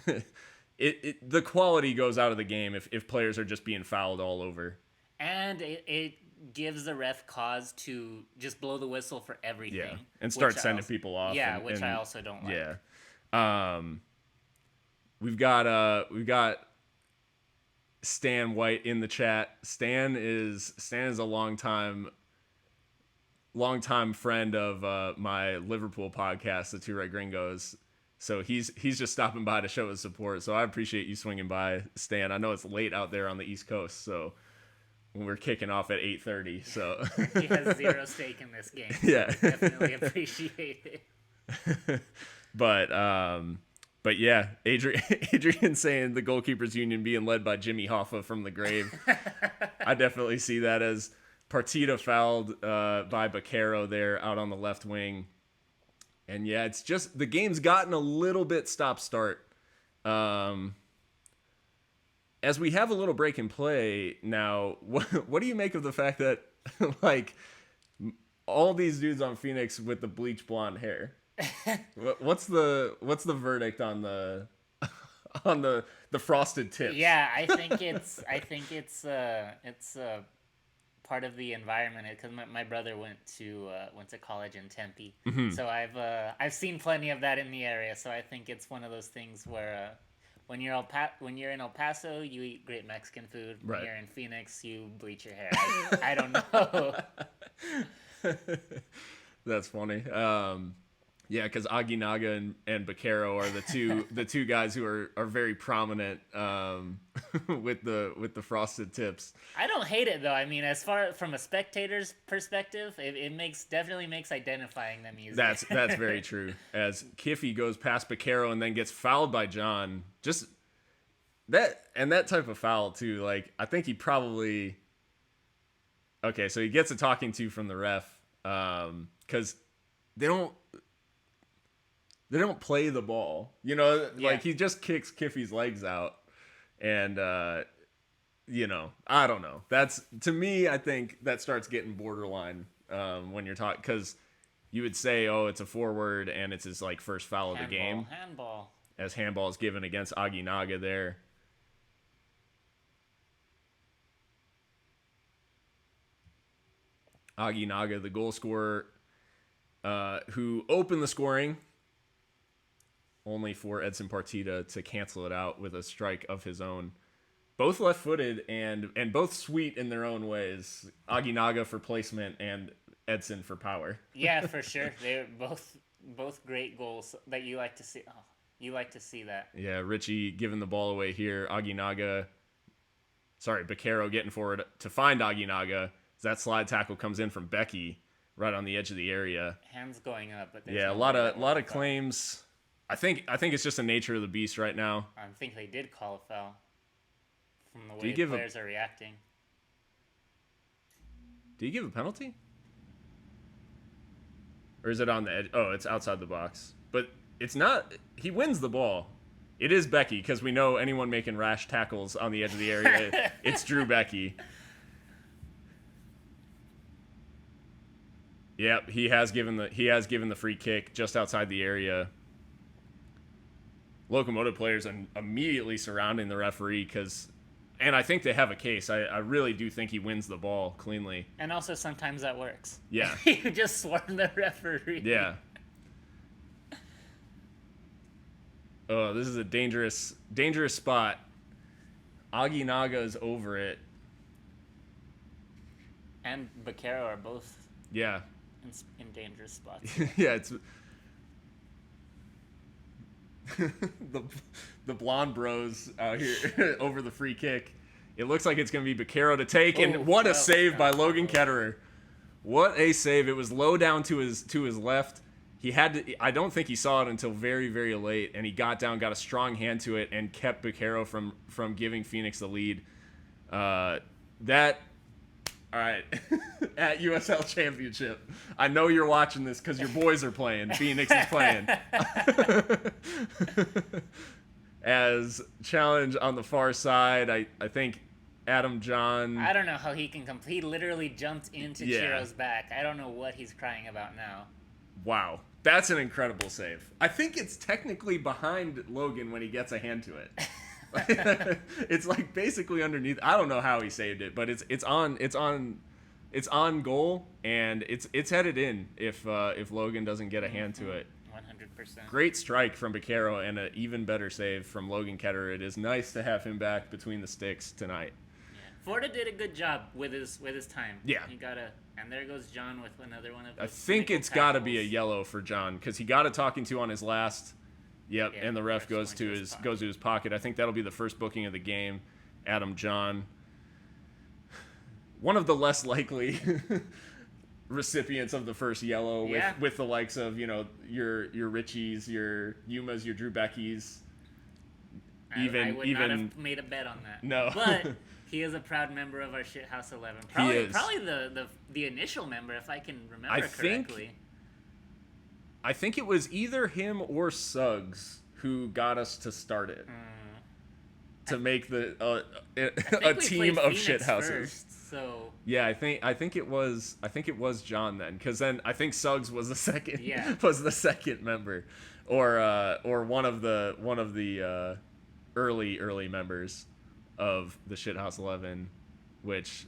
the quality goes out of the game if players are just being fouled all over. And it gives the ref cause to just blow the whistle for everything. Yeah, and start sending people off. Yeah, which I also don't like. Yeah, we've got Stan White in the chat. Stan is a longtime friend of my Liverpool podcast, the Two Red Gringos. So he's just stopping by to show his support. So I appreciate you swinging by, Stan. I know it's late out there on the East Coast, so we're kicking off at 8:30. So he has zero stake in this game. So yeah, definitely appreciate it. But yeah, Adrian saying the goalkeepers union being led by Jimmy Hoffa from the grave. I definitely see that as Partita fouled by Baquero there out on the left wing. And yeah, it's just the game's gotten a little bit stop-start. As we have a little break in play now, what do you make of the fact that like all these dudes on Phoenix with the bleach blonde hair? What's the verdict on the frosted tips? Yeah, I think it's part of the environment because my brother went to college in Tempe, Mm-hmm. so I've seen plenty of that in the area. So I think it's one of those things where when when you're in El Paso, you eat great Mexican food. When Right. you're in Phoenix, you bleach your hair. I don't know. That's funny. Yeah, because Aguinaga and Baquero are the two guys who are very prominent with the frosted tips. I don't hate it though. I mean, as far from a spectator's perspective, definitely makes identifying them easier. That's very true. As Kiffy goes past Baquero and then gets fouled by John, just that type of foul too. Like I think he probably okay. So he gets a talking to from the ref because they don't play the ball. You know, like he just kicks Kiffy's legs out, and you know, I don't know. That's to me, I think that starts getting borderline when you're talking because you would say, oh, it's a forward and it's his like first foul of the game. Handball. As handball is given against Aguinaga there. Aguinaga, the goal scorer, who opened the scoring, only for Edson Partida to cancel it out with a strike of his own. Both left-footed and both sweet in their own ways. Aguinaga for placement and Edson for power. Yeah, for sure. They're both great goals that you like to see. Oh, you like to see that. Yeah, Richie giving the ball away here. Baquero getting forward to find Aguinaga. That slide tackle comes in from Becky right on the edge of the area. Hands going up, but yeah, a lot of claims. I think it's just the nature of the beast right now. I think they did call a foul from the way players are reacting. Do you give a penalty? Or is it on the edge? Oh, it's outside the box. But it's not. He wins the ball. It is Becky because we know anyone making rash tackles on the edge of the area, it's Drew Becky. Yep, he has given the free kick just outside the area. Locomotive players are immediately surrounding the referee and I think they have a case. I really do think he wins the ball cleanly. And also sometimes that works. Yeah. You just swarm the referee. Yeah. Oh, this is a dangerous spot. Aguinaga's over it. And Baquero are both in dangerous spots. Yeah, it's the blonde bros out here over the free kick. It looks like it's going to be Baquero to take, and what a save by Logan Ketterer. What a save. It was low down to his left. He had to, I don't think he saw it until very, very late, and he got down, got a strong hand to it, and kept Baquero from giving Phoenix the lead. All right, at USL Championship. I know you're watching this because your boys are playing. Phoenix is playing. As challenge on the far side, I think Adam John. I don't know how he can complete. He literally jumped into Chiro's back. I don't know what he's crying about now. Wow, that's an incredible save. I think it's technically behind Logan when he gets a hand to it. It's like basically underneath. I don't know how he saved it, but it's on goal, and it's headed in if Logan doesn't get a hand to it. 100%. Great strike from Baquero and an even better save from Logan Ketterer. It is nice to have him back between the sticks tonight. Yeah. Forta did a good job with his time. Yeah. And there goes John with another one of his. I think it's got to be a yellow for John because he got a talking to on his last. Yep, and the ref goes to his pocket. I think that'll be the first booking of the game. Adam John, one of the less likely recipients of the first yellow, with the likes of your Richies, your Yumas, your Drew Beckys. I would not have made a bet on that. No, but he is a proud member of our Shithouse 11. Probably the initial member, if I can remember correctly. I think it was either him or Suggs who got us to start it. To make a team of shithouses. First, so yeah, I think it was John then, because then I think Suggs was the second member, or one of the early members of the Shithouse 11, which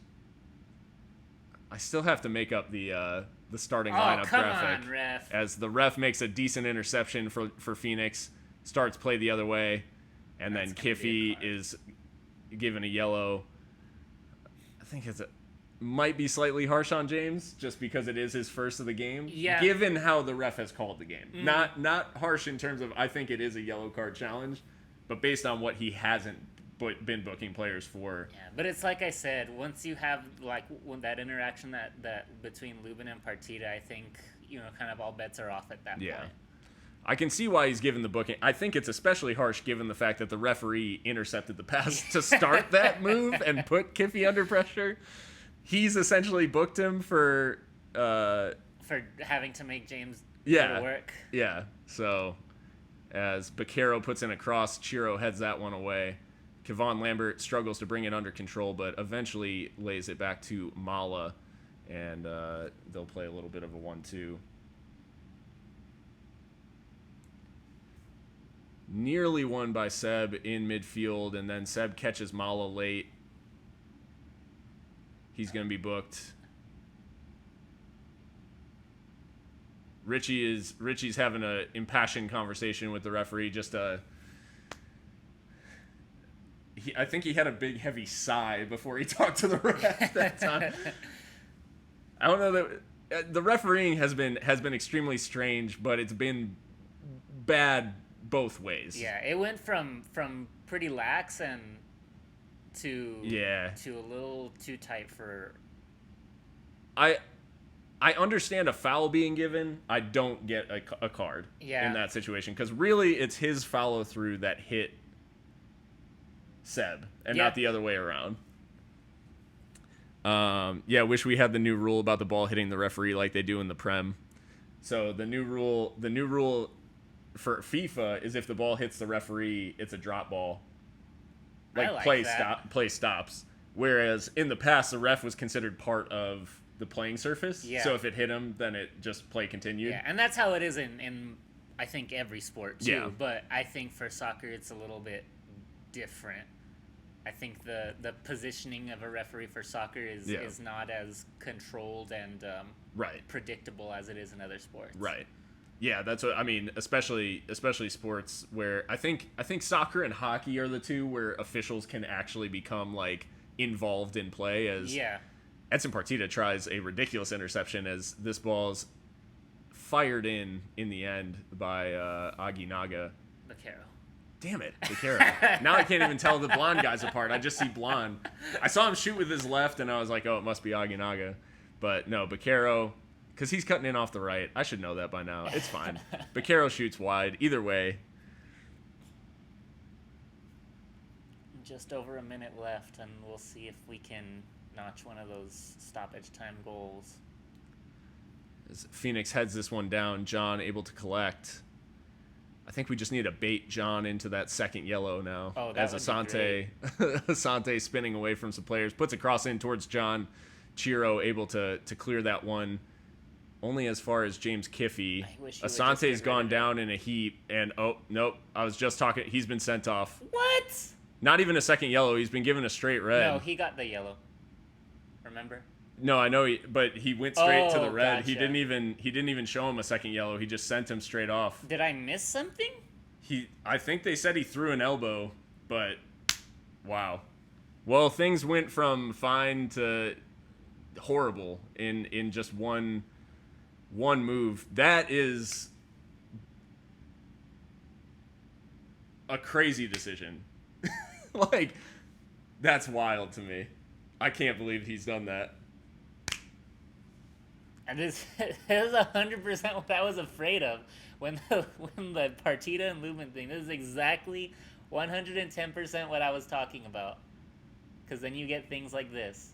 I still have to make up the starting Oh, lineup come graphic. on, ref. As the ref makes a decent interception for Phoenix, starts play the other way, and That's then gonna be a Kiffy card. is given a yellow. I think might be slightly harsh on James just because it is his first of the game. Yeah. Given how the ref has called the game. Not harsh in terms of I think it is a yellow card challenge, but based on what he hasn't been booking players for. Yeah, but it's like I said, once you have like when that interaction that between Lubin and Partita, I think kind of all bets are off at that Yeah. point. I can see why he's given the booking. I think it's especially harsh given the fact that the referee intercepted the pass to start that move and put Kiffy under pressure. He's essentially booked him for having to make James Yeah. go to work. Yeah. So as Baquero puts in a cross, Chiro heads that one away. Kevon Lambert struggles to bring it under control, but eventually lays it back to Mala, and they'll play a little bit of a 1-2. Nearly won by Seb in midfield, and then Seb catches Mala late. He's going to be booked. Richie's having an impassioned conversation with the referee. I think he had a big heavy sigh before he talked to the ref that time. I don't know that the refereeing has been extremely strange, but it's been bad both ways. Yeah, it went from pretty lax and to a little too tight for. I understand a foul being given. I don't get a card in that situation because really it's his follow through that hit Seb and not the other way around. Wish we had the new rule about the ball hitting the referee like they do in the Prem. So the new rule for FIFA is if the ball hits the referee, it's a drop ball. Play stops. Whereas in the past, the ref was considered part of the playing surface. Yeah. So if it hit him, then it just play continued. Yeah, and that's how it is in I think every sport too. Yeah. But I think for soccer, it's a little bit different. I think the positioning of a referee for soccer is not as controlled and predictable as it is in other sports. Right. Yeah, that's what I mean. Especially sports where I think soccer and hockey are the two where officials can actually become like involved in play. As Edson Partita tries a ridiculous interception as this ball's fired in the end by Aguinaga. Baquero. Damn it, Baquero. Now I can't even tell the blonde guys apart. I just see blonde. I saw him shoot with his left, and I was like, oh, it must be Aguinaga. But no, Baquero, because he's cutting in off the right. I should know that by now. It's fine. Baquero shoots wide. Either way. Just over a minute left, and we'll see if we can notch one of those stoppage time goals. As Phoenix heads this one down, John able to collect. I think we just need to bait John into that second yellow now. Oh, that would be great. Asante spinning away from some players, puts a cross in towards John. Chiro able to clear that one only as far as James Kiffy. Asante's gone down in a heap, and oh, nope. I was just talking. He's been sent off. What? Not even a second yellow. He's been given a straight red. No, he got the yellow. Remember? No, I know, but he went straight to the red. Gotcha. He didn't even show him a second yellow. He just sent him straight off. Did I miss something? I think they said he threw an elbow, but wow. Well, things went from fine to horrible in just one move. That is a crazy decision. Like, that's wild to me. I can't believe he's done that. And this is 100% what I was afraid of when the Partita and Lubin thing. This is exactly 110% what I was talking about. Because then you get things like this.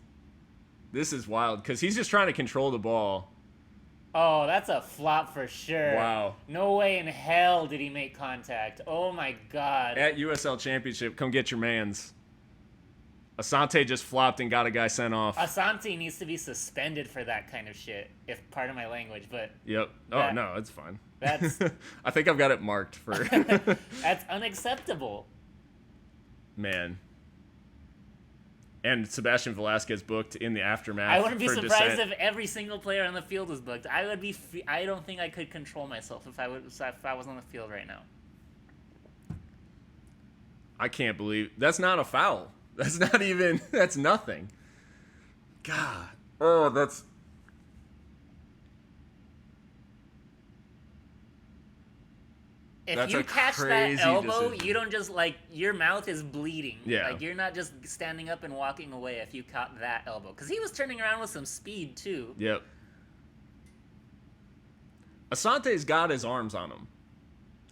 This is wild because he's just trying to control the ball. Oh, that's a flop for sure. Wow. No way in hell did he make contact. Oh my god. At USL Championship, come get your mans. Asante just flopped and got a guy sent off. Asante needs to be suspended for that kind of shit, if part of my language, but... Yep. Oh, no, it's fine. That's... I think I've got it marked for... That's unacceptable. Man. And Sebastian Velasquez booked in the aftermath. I wouldn't be for surprised dissent. if every single player on the field was booked. I don't think I could control myself if I was on the field right now. I can't believe that's not a foul. That's not even. That's nothing. God. Oh, that's. If That's you a catch that crazy elbow, decision. you don't just like your mouth is bleeding. Yeah. Like you're not just standing up and walking away if you caught that elbow, because he was turning around with some speed too. Yep. Asante's got his arms on him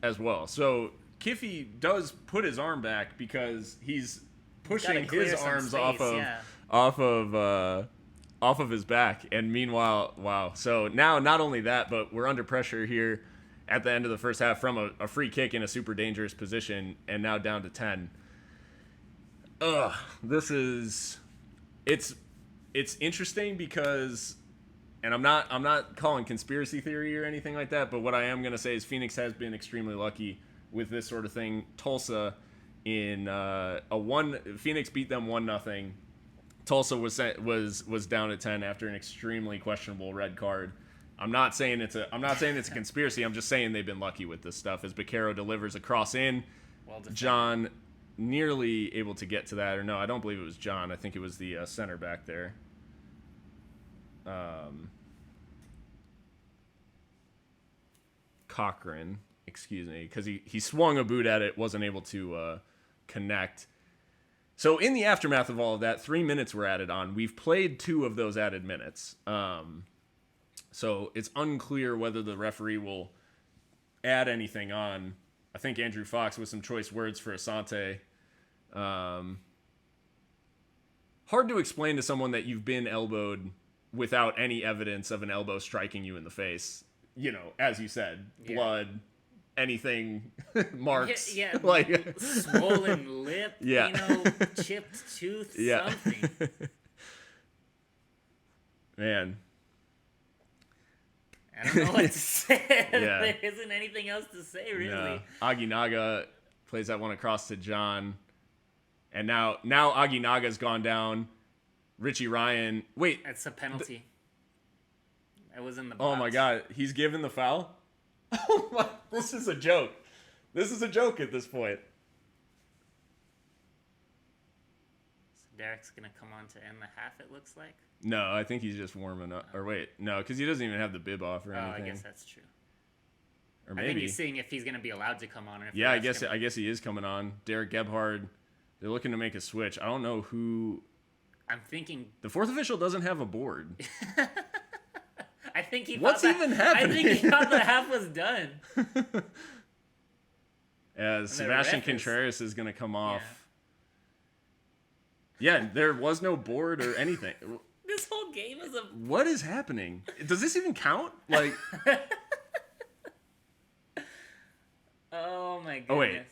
as well. So Kiffy does put his arm back because he's pushing his arms off of his back. And meanwhile, wow. So now not only that, but we're under pressure here at the end of the first half from a free kick in a super dangerous position, and now down to 10. It's interesting because, and I'm not calling conspiracy theory or anything like that, but what I am going to say is Phoenix has been extremely lucky with this sort of thing. Tulsa Phoenix beat them 1-0. Tulsa was down at 10 after an extremely questionable red card. I'm not saying it's a conspiracy. I'm just saying they've been lucky with this stuff. As Baquero delivers a cross in, John nearly able to get to that. Or no, I don't believe it was John. I think it was the center back there. Cochran, excuse me, because he swung a boot at it, wasn't able to connect. So in the aftermath of all of that, 3 minutes were added on. We've played 2 of those added minutes. So it's unclear whether the referee will add anything on. I think Andrew Fox with some choice words for Asante. Hard to explain to someone that you've been elbowed without any evidence of an elbow striking you in the face. You know, as you said, blood, anything, marks. Yeah, like swollen lip, yeah. Chipped tooth, yeah. something. Man. I don't know what to say. Yeah. There isn't anything else to say, really. No. Aguinaga plays that one across to John. And now Aguinaga's gone down. Richie Ryan. Wait. That's a penalty. That was in the box. Oh, my God. He's given the foul? Oh, my. This is a joke. This is a joke at this point. So Derek's going to come on to end the half, it looks like. No, I think he's just warming up. Or wait, no, because he doesn't even have the bib off or anything. Oh, I guess that's true. Or maybe. I think he's seeing if he's going to be allowed to come on. Or if Yeah, I guess he is coming on. Derek Gebhard, they're looking to make a switch. I don't know who. I'm thinking. The fourth official doesn't have a board. I think he. What's even happening? I think he thought the half was done. As Sebastian Contreras is going to come off. Yeah, there was no board or anything. This whole game is a. What is happening? Does this even count? Like. Oh my goodness. Oh wait.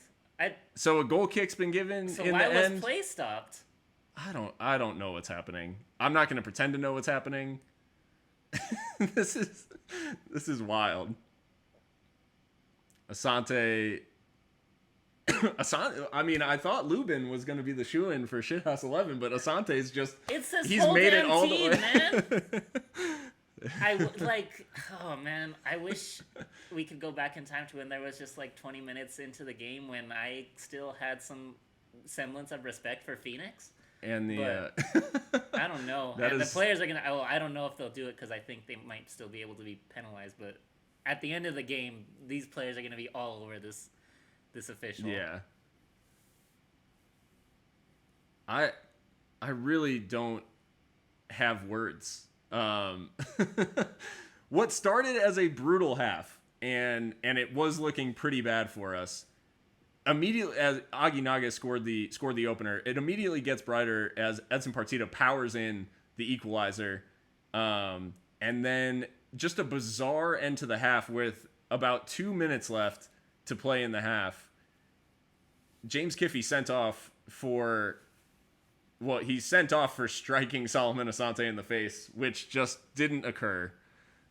So a goal kick's been given So in why the was end. play stopped? I don't know what's happening. I'm not going to pretend to know what's happening. This is wild. Asante. I mean, I thought Lubin was going to be the shoo-in for Shithouse 11, but Asante's just. It's this he's whole made damn it all team, the way. man. Oh man, I wish we could go back in time to when there was just like 20 minutes into the game when I still had some semblance of respect for Phoenix. And the I don't know. And the players are gonna. Oh, I don't know if they'll do it because I think they might still be able to be penalized. But at the end of the game, these players are gonna be all over this official. Yeah. I really don't have words. What started as a brutal half, and it was looking pretty bad for us. Immediately as Aguinaga scored the opener, it immediately gets brighter as Edson Partita powers in the equalizer, and then just a bizarre end to the half with about 2 minutes left to play in the half. James Kiffy sent off for striking Solomon Asante in the face, which just didn't occur.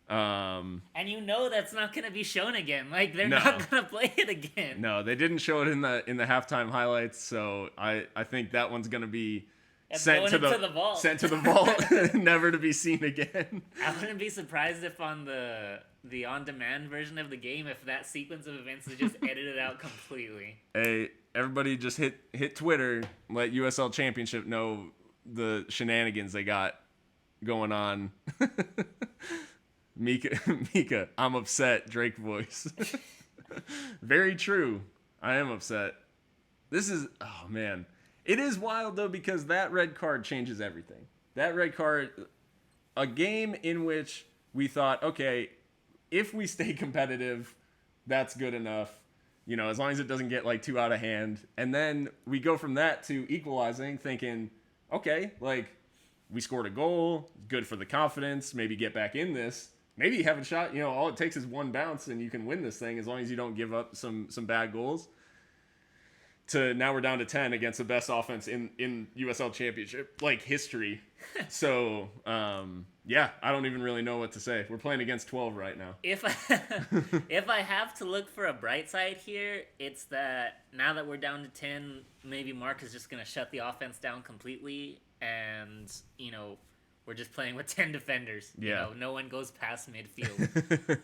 And you know that's not going to be shown again. Like they're not going to play it again. No, they didn't show it in the halftime highlights, so I think that one's going to be It's going into the vault. Sent to the vault, never to be seen again. I wouldn't be surprised if on the on-demand version of the game, if that sequence of events is just edited out completely. Hey, everybody just hit Twitter, let USL Championship know the shenanigans they got going on. Mika, I'm upset, Drake voice. Very true. I am upset. This is, oh man. It is wild though, because that red card changes everything. That red card, a game in which we thought, okay, if we stay competitive, that's good enough. You know, as long as it doesn't get like too out of hand. And then we go from that to equalizing, thinking, okay, like we scored a goal, good for the confidence, maybe get back in this. Maybe you have a shot, you know, all it takes is one bounce and you can win this thing as long as you don't give up some bad goals. To now we're down to 10 against the best offense in USL Championship, like history. So, yeah, I don't even really know what to say. We're playing against 12 right now. If I have to look for a bright side here, it's that now that we're down to 10, maybe Mark is just going to shut the offense down completely, and, you know, we're just playing with 10 defenders. Yeah. You know, no one goes past midfield.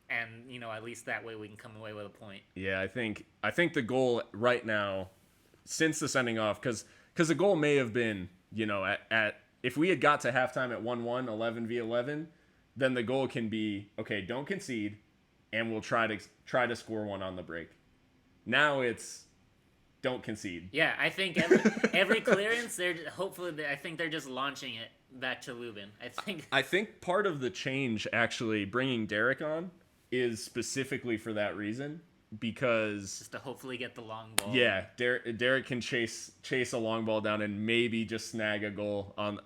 And, you know, at least that way we can come away with a point. Yeah, I think the goal right now, since the sending off, because the goal may have been, you know, at if we had got to halftime at 1-1, 11v11, then the goal can be, okay, don't concede, and we'll try to score one on the break. Now it's don't concede. Yeah, I think every clearance, I think they're just launching it back to Lubin. I think part of the change, actually, bringing Derek on, is specifically for that reason, because just to hopefully get the long ball. Yeah, Derek can chase a long ball down and maybe just snag a goal on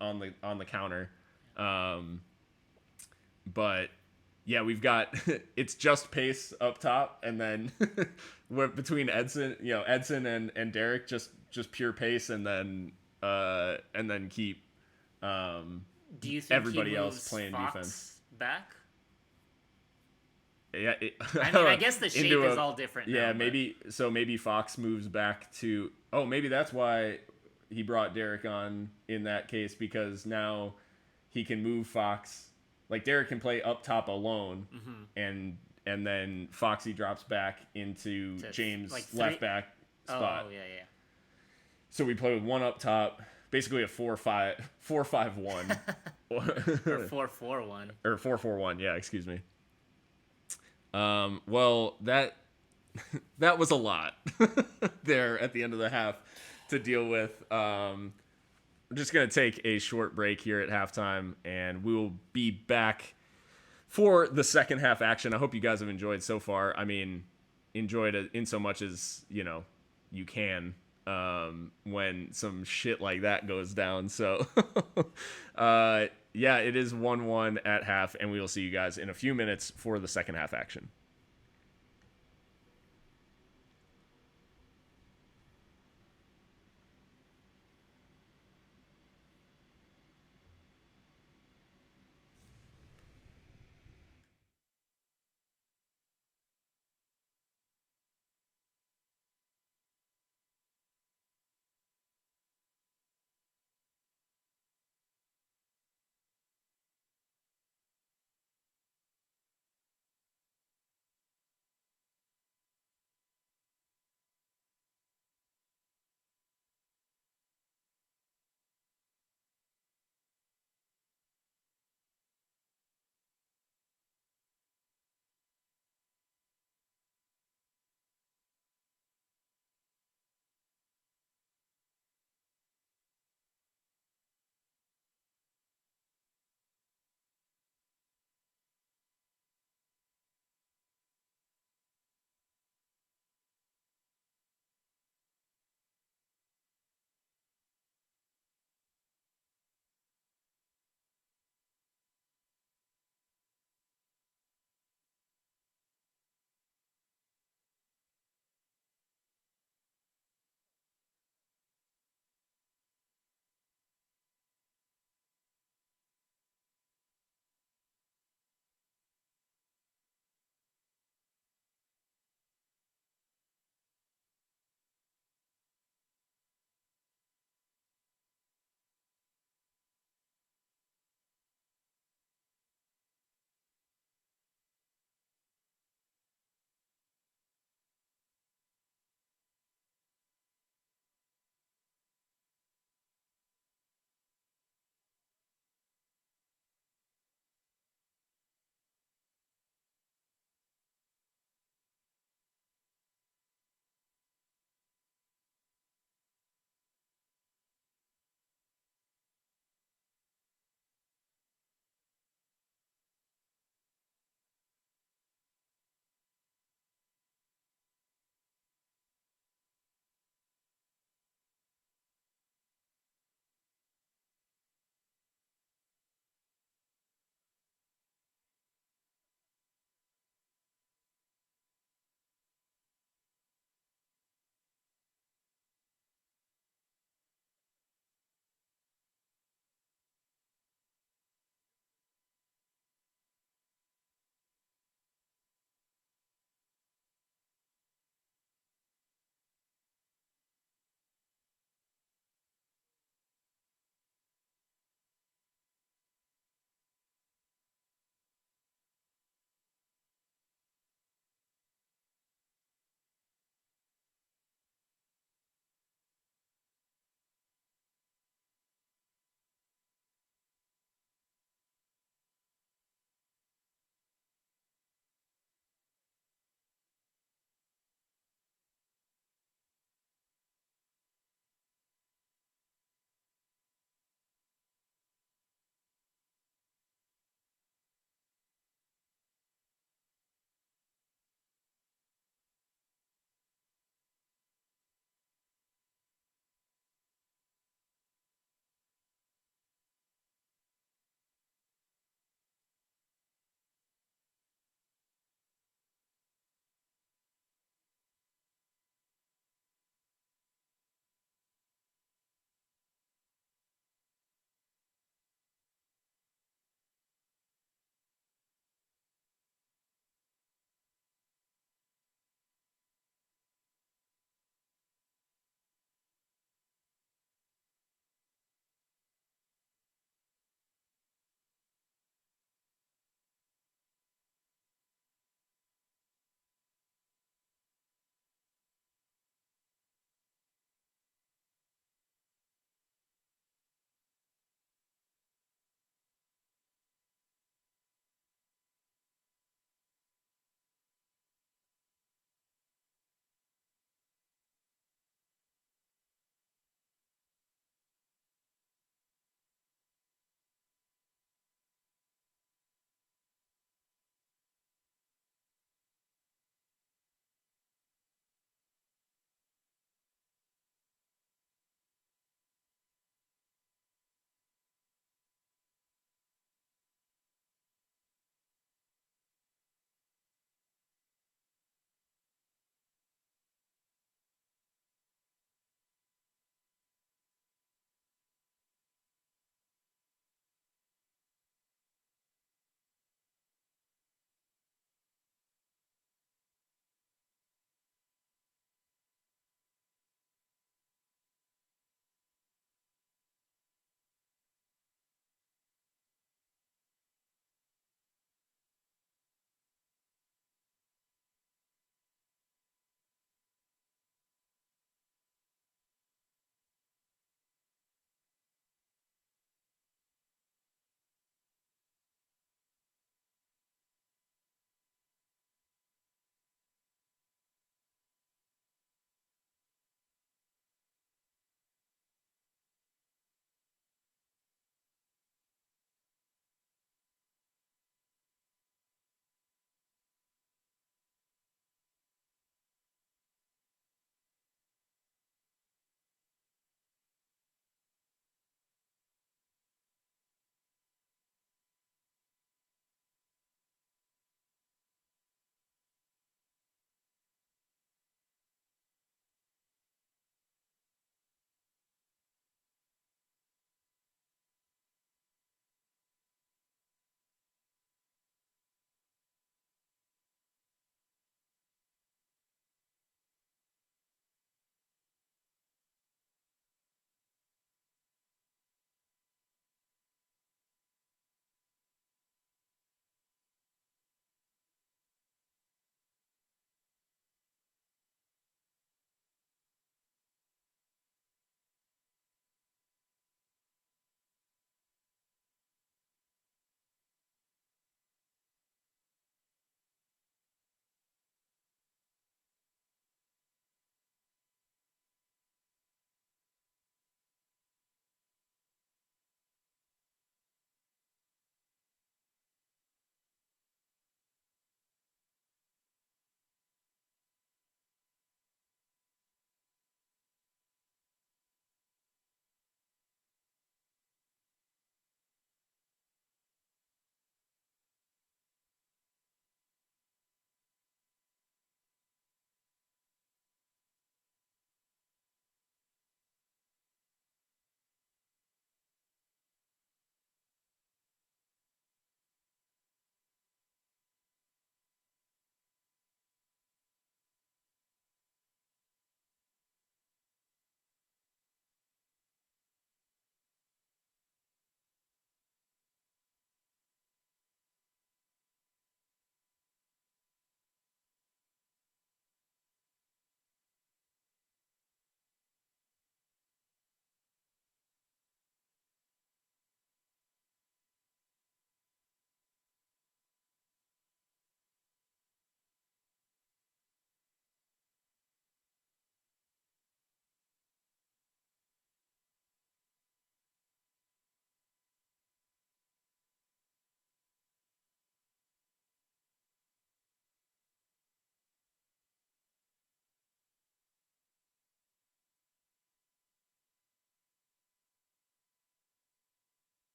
the counter. But yeah, we've got it's just pace up top, and then we're between Edson and Derek, just pure pace, and then keep do you think everybody else playing Fox defense back? Yeah, I mean, I guess the shape is all different now. Yeah, maybe Fox moves back to. Oh, maybe that's why he brought Derek on in that case, because now he can move Fox. Like Derek can play up top alone, and then Foxy drops back into James' like left back spot. Oh yeah. So we play with one up top, basically a 4-5-1 or 4-4-1 or 4-4-1. Yeah, excuse me. Well, that was a lot there at the end of the half to deal with. We're just going to take a short break here at halftime, and we will be back for the second half action. I hope you guys have enjoyed so far. I mean, enjoyed it in so much as, you know, you can when some shit like that goes down. So, yeah, it is 1-1 at half, and we will see you guys in a few minutes for the second half action.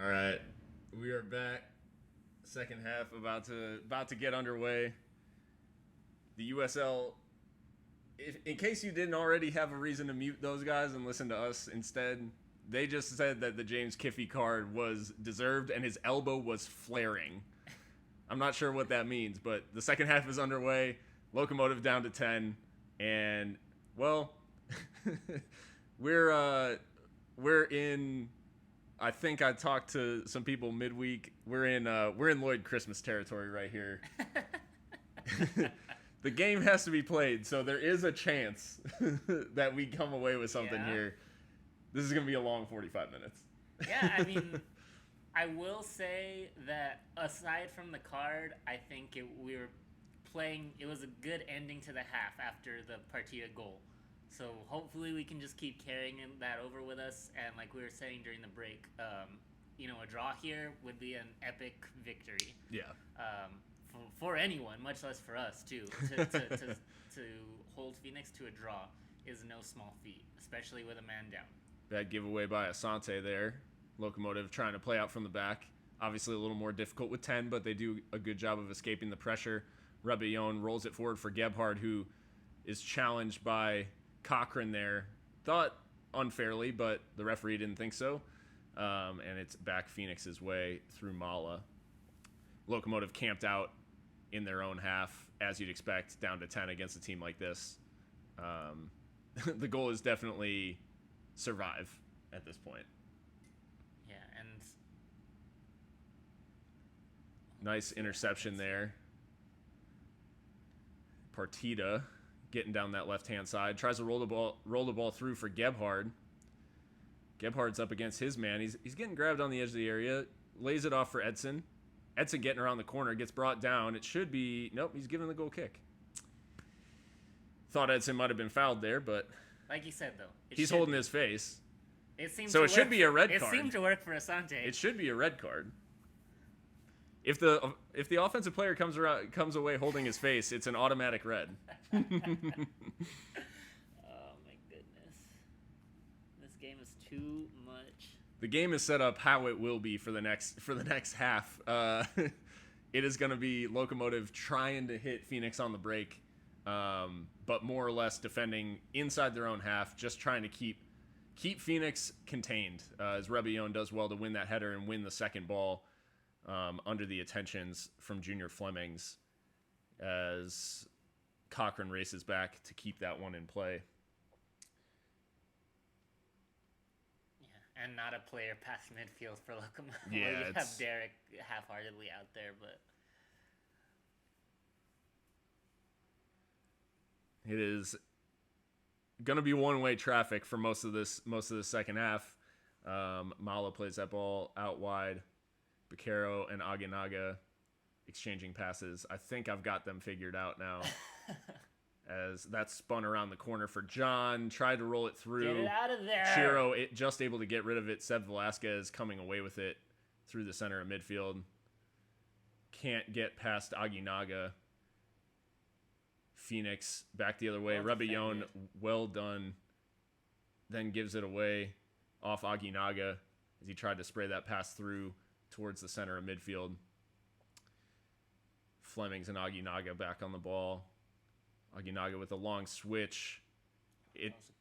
All right, we are back. Second half about to get underway. The USL. In case you didn't already have a reason to mute those guys and listen to us instead, they just said that the James Kiffey card was deserved and his elbow was flaring. I'm not sure what that means, but the second half is underway. Locomotive down to 10, and well, we're in. I think I talked to some people midweek. We're in Lloyd Christmas territory right here. The game has to be played, so there is a chance that we come away with something here. This is going to be a long 45 minutes. Yeah, I mean, I will say that aside from the card, I think it was a good ending to the half after the Partida goal. So hopefully we can just keep carrying that over with us. And like we were saying during the break, a draw here would be an epic victory. Yeah. For anyone, much less for us too. To hold Phoenix to a draw is no small feat, especially with a man down. Bad giveaway by Asante there. Locomotive trying to play out from the back. Obviously a little more difficult with 10, but they do a good job of escaping the pressure. Rebellon rolls it forward for Gebhard, who is challenged by Cochran there. Thought unfairly, but the referee didn't think so. And it's back Phoenix's way through Mala. Locomotive camped out in their own half, as you'd expect, down to 10 against a team like this. The goal is definitely survive at this point. Yeah, and nice interception there. Partida getting down that left-hand side. Tries to roll the ball through for Gebhard. Gebhard's up against his man. He's getting grabbed on the edge of the area. Lays it off for Edson. Edson getting around the corner. Gets brought down. It should be... Nope, he's giving the goal kick. Thought Edson might have been fouled there, but... Like you said, though. He's holding his face. It should be a red card. It seemed to work for Asante. It should be a red card. If the offensive player comes away holding his face, it's an automatic red. Oh my goodness. This game is too much. The game is set up how it will be for the next half. It is going to be Locomotive trying to hit Phoenix on the break, but more or less defending inside their own half, just trying to keep Phoenix contained, as Rebellon does well to win that header and win the second ball under the attentions from Junior Flemings, as Cochran races back to keep that one in play. Yeah, and not a player past midfield for Locomotive. Yeah, you have Derek half-heartedly out there, but it is going to be one-way traffic for most of the second half. Mala plays that ball out wide. Beccaro and Aginaga exchanging passes. I think I've got them figured out now. As that spun around the corner for John. Tried to roll it through. Get it out of there. Chiro just able to get rid of it. Seb Velasquez coming away with it through the center of midfield. Can't get past Aginaga. Phoenix back the other way. Rebellon, well done. Then gives it away off Aginaga as he tried to spray that pass through towards the center of midfield. Flemings and Aginaga back on the ball. Aginaga with a long switch.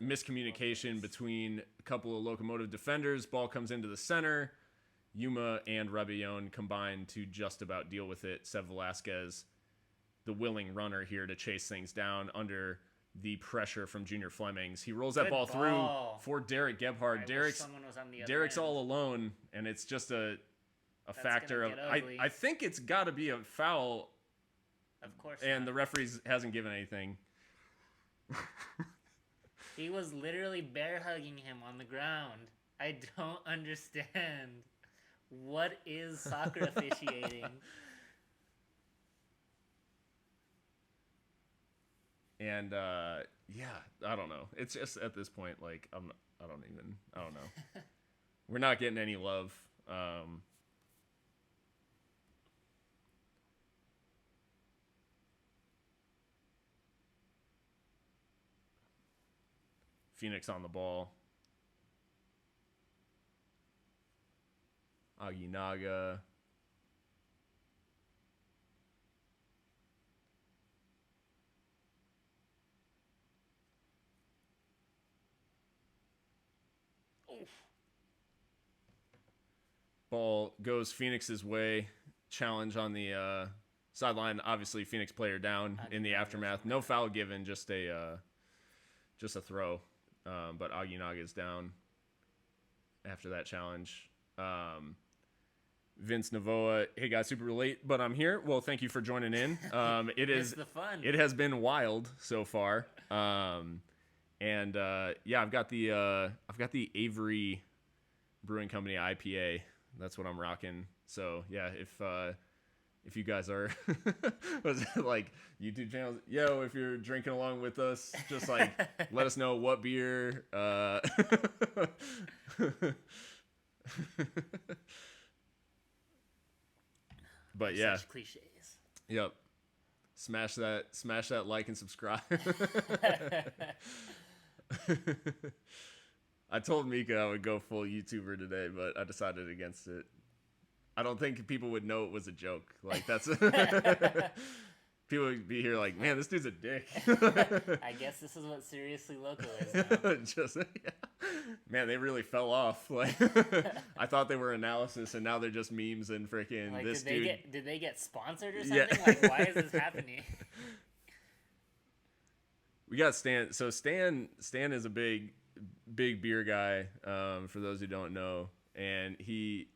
Miscommunication between a couple of Locomotive defenders. Ball comes into the center. Yuma and Rebellon combine to just about deal with it. Seb Velasquez, the willing runner here to chase things down under the pressure from Junior Flemings. He rolls that ball through for Derek Gebhard. Derek's all alone, and it's just a factor of... I think it's got to be a foul. Of course. And the referee hasn't given anything. He was literally bear hugging him on the ground. I don't understand. What is soccer officiating? And yeah, I don't know. It's just at this point, like I don't know. We're not getting any love. Phoenix on the ball. Aginaga. Ball goes Phoenix's way. Challenge on the sideline. Obviously, Phoenix player down in the aftermath. No foul given, just a throw. But Aginaga is down after that challenge. Vince Navoa, hey guys, super late, but I'm here. Well, thank you for joining in. The fun. It has been wild so far. Yeah, I've got the Avery Brewing Company IPA. That's what I'm rocking. So yeah, if you guys are was it like YouTube channels, yo, if you're drinking along with us, just like let us know what beer. But yeah, such cliches. Yep. Smash that like and subscribe. I told Mika I would go full YouTuber today, but I decided against it. I don't think people would know it was a joke. Like that's people would be here like, man, this dude's a dick. I guess this is what Seriously Loco is now. Just yeah. Man, they really fell off. Like I thought they were analysis, and now they're just memes and freaking like, this did dude. They get sponsored or something? Yeah. Like, why is this happening? We got Stan. So Stan is a big beer guy. For those who don't know, and he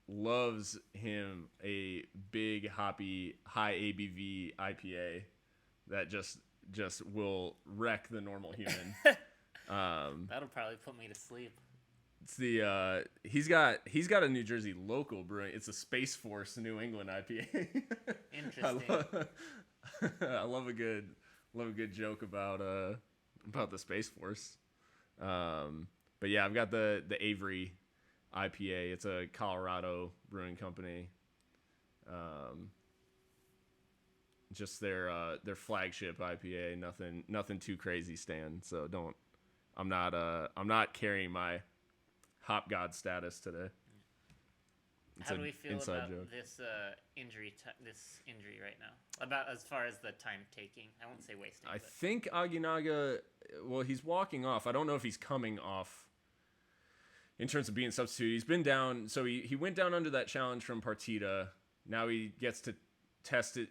loves him a big hoppy high ABV IPA that just will wreck the normal human. That'll probably put me to sleep. It's the he's got a New Jersey local brewing. It's a Space Force New England IPA. Interesting. I love a good joke about the Space Force. But yeah, I've got the Avery IPA. It's a Colorado brewing company. Just their flagship IPA. Nothing too crazy, Stan. So I'm not carrying my hop god status today. It's How do we feel about joke. this injury right now? About as far as the time taking, I won't say wasting. I think Aginaga. Well, he's walking off. I don't know if he's coming off. In terms of being substituted, he's been down. So he went down under that challenge from Partita. Now he gets to test it.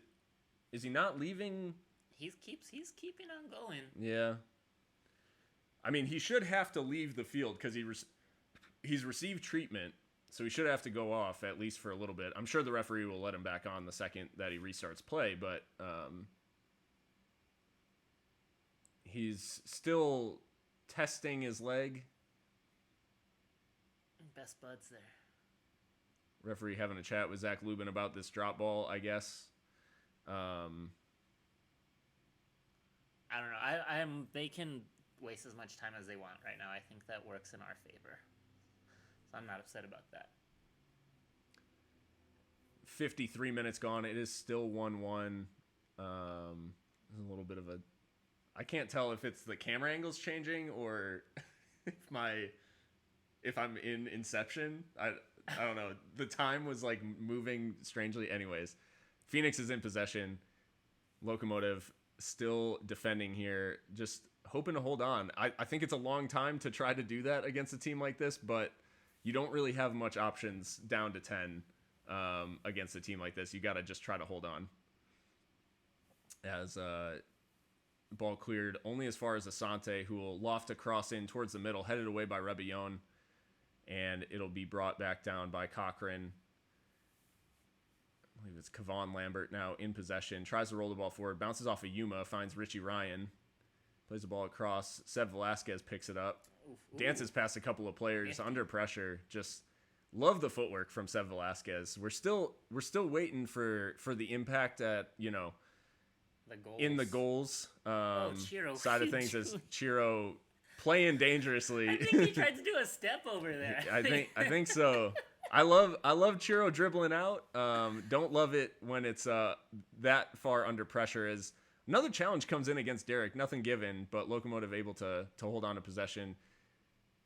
Is he not leaving? He's keeping on going. Yeah. I mean, he should have to leave the field because he's received treatment, so he should have to go off at least for a little bit. I'm sure the referee will let him back on the second that he restarts play, but he's still testing his leg. Best buds there. Referee having a chat with Zach Lubin about this drop ball, I guess. I don't know. They can waste as much time as they want right now. I think that works in our favor. So I'm not upset about that. 53 minutes gone. It is still 1-1. There's a little bit of a... I can't tell if it's the camera angles changing or if I'm in Inception. I don't know. The time was like moving strangely. Anyways, Phoenix is in possession. Locomotive still defending here, just hoping to hold on. I think it's a long time to try to do that against a team like this, but you don't really have much options down to 10 against a team like this. You got to just try to hold on. As ball cleared only as far as Asante, who will loft a cross in towards the middle, headed away by Rebellon, and it'll be brought back down by Cochran. I believe it's Kevon Lambert now in possession. Tries to roll the ball forward. Bounces off of Yuma. Finds Richie Ryan. Plays the ball across. Seb Velasquez picks it up. Ooh. Dances past a couple of players under pressure. Just love the footwork from Seb Velasquez. We're still waiting for the impact at, The goals. in the goals Chiro. side of things as Chiro playing dangerously. I think he tried to do a step over there. I think so. I love Chiro dribbling out. Don't love it when it's that far under pressure. As another challenge comes in against Derek, nothing given, but Locomotive able to hold on to possession.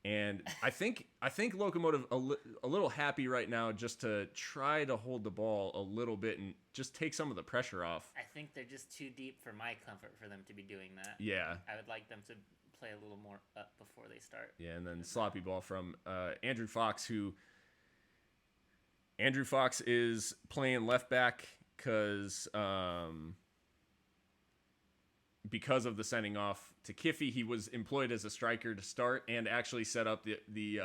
And I think Locomotive a little happy right now just to try to hold the ball a little bit and just take some of the pressure off. I think they're just too deep for my comfort for them to be doing that. Yeah. I would like them to play a little more up before they start. Yeah, and then sloppy ball from Andrew Fox, who Andrew Fox is playing left back because of the sending off to Kiffy. He was employed as a striker to start and actually set up the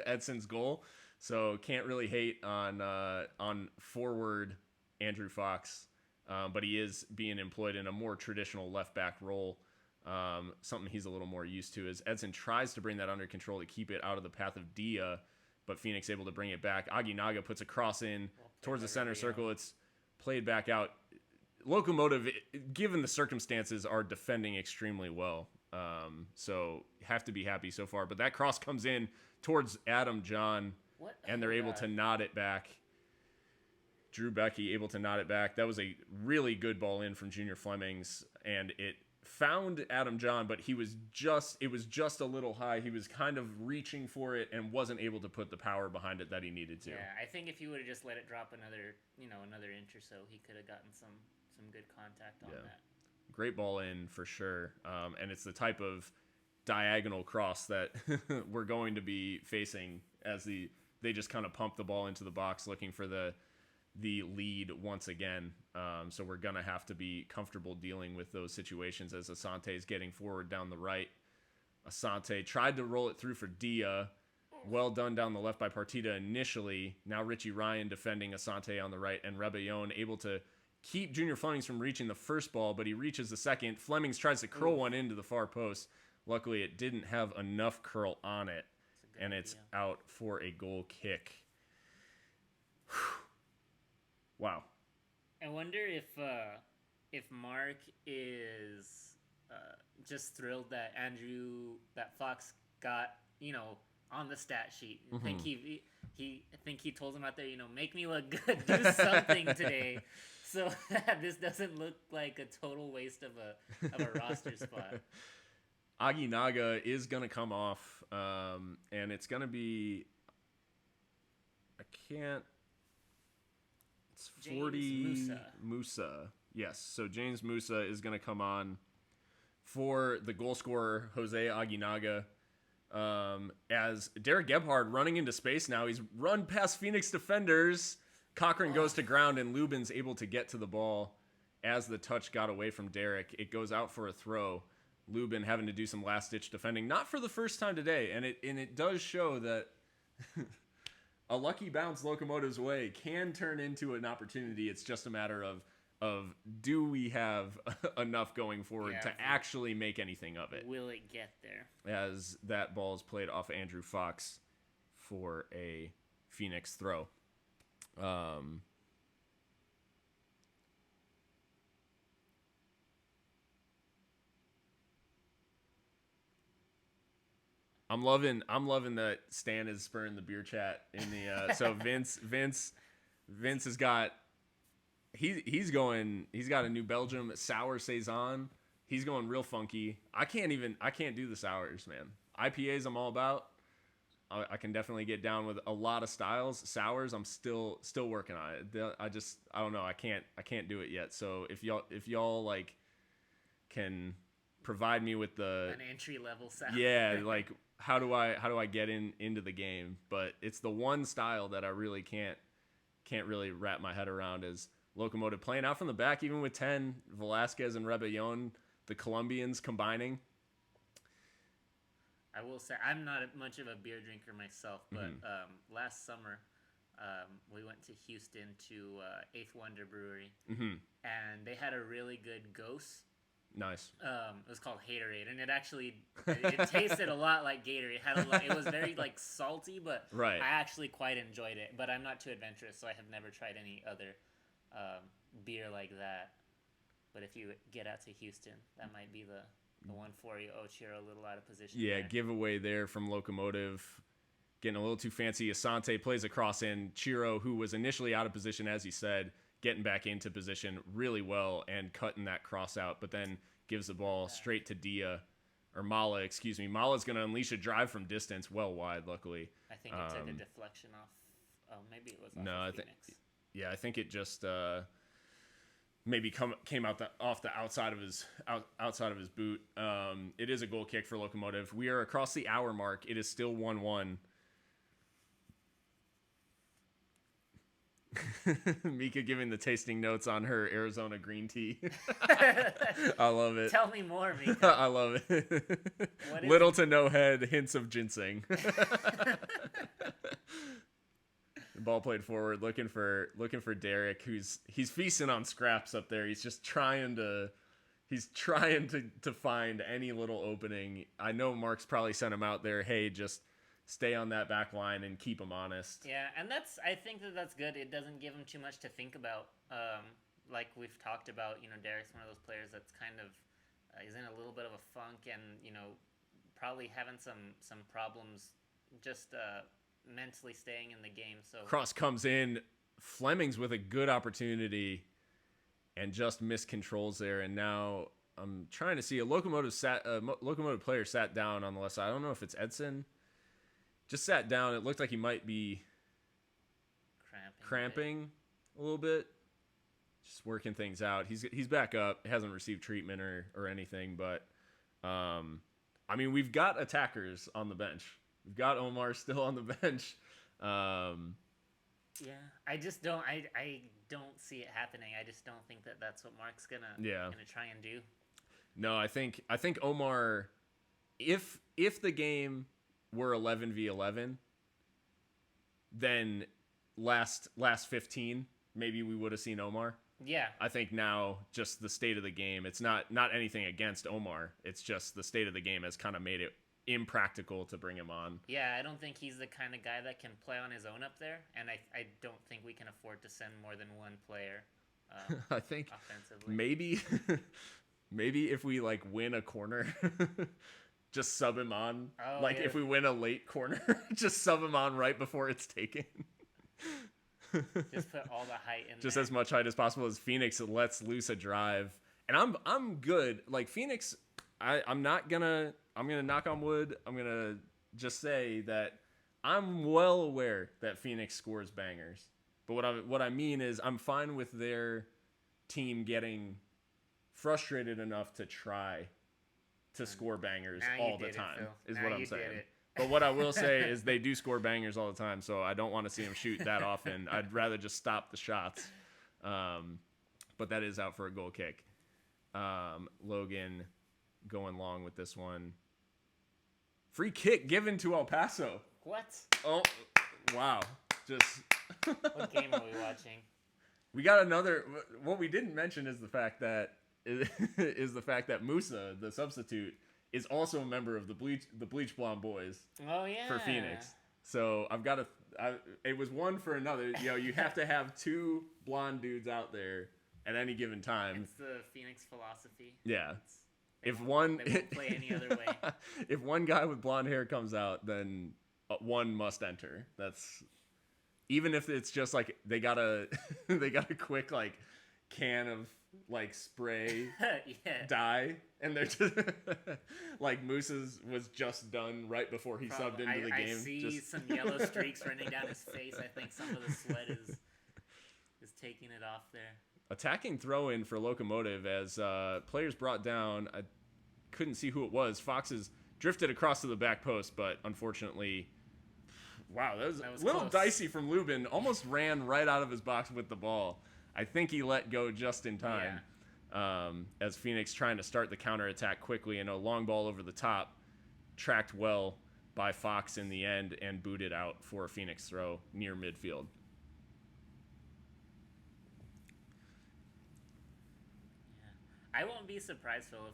Edson's goal. So can't really hate on forward Andrew Fox, but he is being employed in a more traditional left back role. Something he's a little more used to, as Edson tries to bring that under control to keep it out of the path of Dia, but Phoenix able to bring it back. Aguinaga puts a cross in towards the center circle. It's played back out. Locomotive, given the circumstances, are defending extremely well. So have to be happy so far. But that cross comes in towards Adam John, and they're able to nod it back. Drew Becky able to nod it back. That was a really good ball in from Junior Flemings, and it found Adam John, but it was just a little high. He was kind of reaching for it and wasn't able to put the power behind it that he needed to. Yeah, I think if he would have just let it drop another inch or so, he could have gotten some good contact on that. Great ball in for sure. And it's the type of diagonal cross that we're going to be facing as they just kind of pump the ball into the box looking for the lead once again. So we're going to have to be comfortable dealing with those situations as Asante is getting forward down the right. Asante tried to roll it through for Dia. Well done down the left by Partida initially. Now Richie Ryan defending Asante on the right, and Rebellon able to keep Junior Flemings from reaching the first ball, but he reaches the second. Flemings tries to curl one into the far post. Luckily, it didn't have enough curl on it, and it's out for a goal kick. Wow. I wonder if Mark is just thrilled that Fox got, on the stat sheet. I think he told him out there, make me look good, do something today, so that this doesn't look like a total waste of a roster spot. Aguinaga is gonna come off, and it's gonna be It's 40 Musa. Yes, so James Musa is gonna come on for the goal scorer Jose Aguinaga. As Derek Gebhard running into space now. He's run past Phoenix defenders. Cochran goes to ground, and Lubin's able to get to the ball as the touch got away from Derek. It goes out for a throw. Lubin having to do some last-ditch defending, not for the first time today, and it does show that a lucky bounce Locomotive's way can turn into an opportunity. It's just a matter of do we have enough going forward to actually make anything of it? Will it get there? As that ball is played off Andrew Fox for a Phoenix throw. I'm loving that Stan is spurring the beer chat in the so Vince has got he's got a New Belgium sour saison. He's going real funky. I can't do the sours, man. IPAs I'm all about. I can definitely get down with a lot of styles. Sours I'm still working on it. I don't know. I can't do it yet. So if y'all like can provide me with an entry level sour. Yeah, like how do I get into the game? But it's the one style that I really can't really wrap my head around is Locomotive playing out from the back, even with 10, Velasquez and Rebellon, the Colombians combining. I will say I'm not much of a beer drinker myself, but last summer we went to Houston to Eighth Wonder Brewery, and they had a really good Ghost. Nice. It was called Haterade, and it tasted a lot like Gatorade. It was very like salty, but right. I actually quite enjoyed it. But I'm not too adventurous, so I have never tried any other beer like that. But if you get out to Houston, that might be the one for you. Oh, Chiro, a little out of position. Yeah, there. Giveaway there from Locomotive. Getting a little too fancy. Asante plays a cross in. Chiro, who was initially out of position, as he said, getting back into position really well and cutting that cross out, but then gives the ball straight to Dia. or Mala, excuse me. Mala's going to unleash a drive from distance, well wide, luckily. I think it took a deflection off. Oh, maybe it was off No, of Phoenix. I think it just maybe came out off the outside of his boot. It is a goal kick for Locomotive. We are across the hour mark. It is still 1-1. Mika giving the tasting notes on her Arizona green tea. I love it. Tell me more, Mika. I love it. Little to no head, hints of ginseng. The ball played forward, looking for Derek, he's feasting on scraps up there. He's just trying to find any little opening. I know Mark's probably sent him out there. Hey, just stay on that back line and keep him honest. Yeah, and I think that's good. It doesn't give him too much to think about. Like we've talked about, Derek's one of those players that's kind of he's in a little bit of a funk and probably having some problems just mentally staying in the game. So cross comes in, Fleming's with a good opportunity and just miscontrols there. And now I'm trying to see a Locomotive player sat down on the left side. I don't know if it's Edson. Just sat down. It looked like he might be cramping a little bit. Just working things out. He's back up. Hasn't received treatment or anything, but we've got attackers on the bench. We've got Omar still on the bench. Yeah, I just don't. I don't see it happening. I just don't think that's what Mark's gonna try and do. No, I think Omar, if the game were 11v11, then last 15 maybe we would have seen Omar. Yeah. I think now just the state of the game. It's not anything against Omar. It's just the state of the game has kind of made it impractical to bring him on. Yeah, I don't think he's the kind of guy that can play on his own up there, and I don't think we can afford to send more than one player. I think offensively. Maybe if we win a corner, just sub him on. Oh, if we win a late corner, just sub him on right before it's taken. Just put all the height in just there. as much height as possible as Phoenix lets loose a drive. And I'm good. Phoenix, I'm gonna knock on wood. I'm gonna just say that I'm well aware that Phoenix scores bangers. But what I mean is I'm fine with their team getting frustrated enough to try to score bangers all the time, is what I'm saying. But what I will say is they do score bangers all the time, so I don't want to see them shoot that often. I'd rather just stop the shots. But that is out for a goal kick. Logan going long with this one. Free kick given to El Paso. What? Oh, wow. Just what game are we watching? We got another. What we didn't mention is the fact that Musa, the substitute, is also a member of the Bleach Blonde Boys. Oh yeah. For Phoenix. So I've got it was one for another. You have to have two blonde dudes out there at any given time. It's the Phoenix philosophy. Yeah. They won't play any other way. If one guy with blonde hair comes out, then one must enter. That's even if it's just they got a quick can of spray dye, and they're just Moose's was just done right before he subbed into the game. I see some yellow streaks running down his face. I think some of the sweat is taking it off there. Attacking throw in for Locomotive as players brought down. I couldn't see who it was. Foxes drifted across to the back post, but unfortunately, wow, that was a little close. Dicey from Lubin. Almost ran right out of his box with the ball. I think he let go just in time. Yeah. As Phoenix trying to start the counterattack quickly, and a long ball over the top, tracked well by Fox in the end and booted out for a Phoenix throw near midfield. I won't be surprised, Phil, if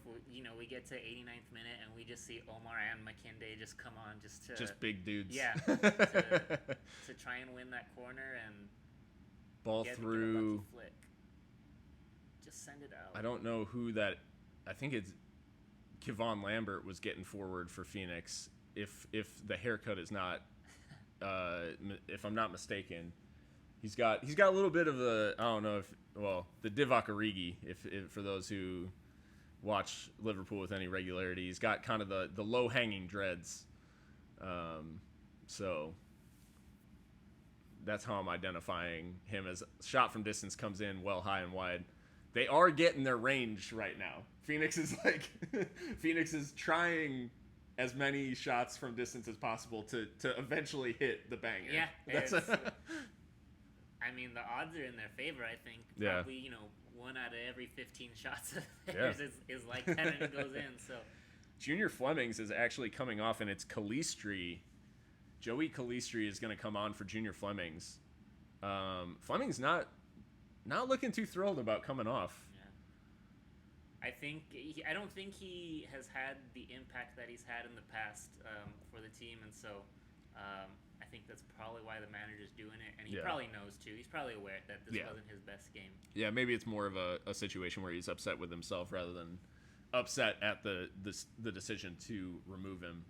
we get to 89th minute and we just see Omar and McKinday just come on just big dudes. Yeah, to try and win that corner and ball through. Flick. Just send it out. I don't know who that. I think it's Kevon Lambert was getting forward for Phoenix. If the haircut is not, if I'm not mistaken. He's got a little bit of the, I don't know if, well, the Divock Origi, if for those who watch Liverpool with any regularity. He's got kind of the low-hanging dreads. So that's how I'm identifying him, as shot from distance comes in well, high, and wide. They are getting their range right now. Phoenix is trying as many shots from distance as possible to eventually hit the banger. Yeah, That's I mean, the odds are in their favor, I think. Probably, you know, 1 out of every 15 shots of theirs is like 10 and it goes in. So Junior Flemings is actually coming off, and it's Calistri. Joey Calistri is going to come on for Junior Flemings. Flemings not looking too thrilled about coming off. Yeah. I don't think he has had the impact that he's had in the past for the team, and so I think that's probably why the manager's doing it, and he probably knows too. He's probably aware that this wasn't his best game. Yeah, maybe it's more of a situation where he's upset with himself rather than upset at the decision to remove him.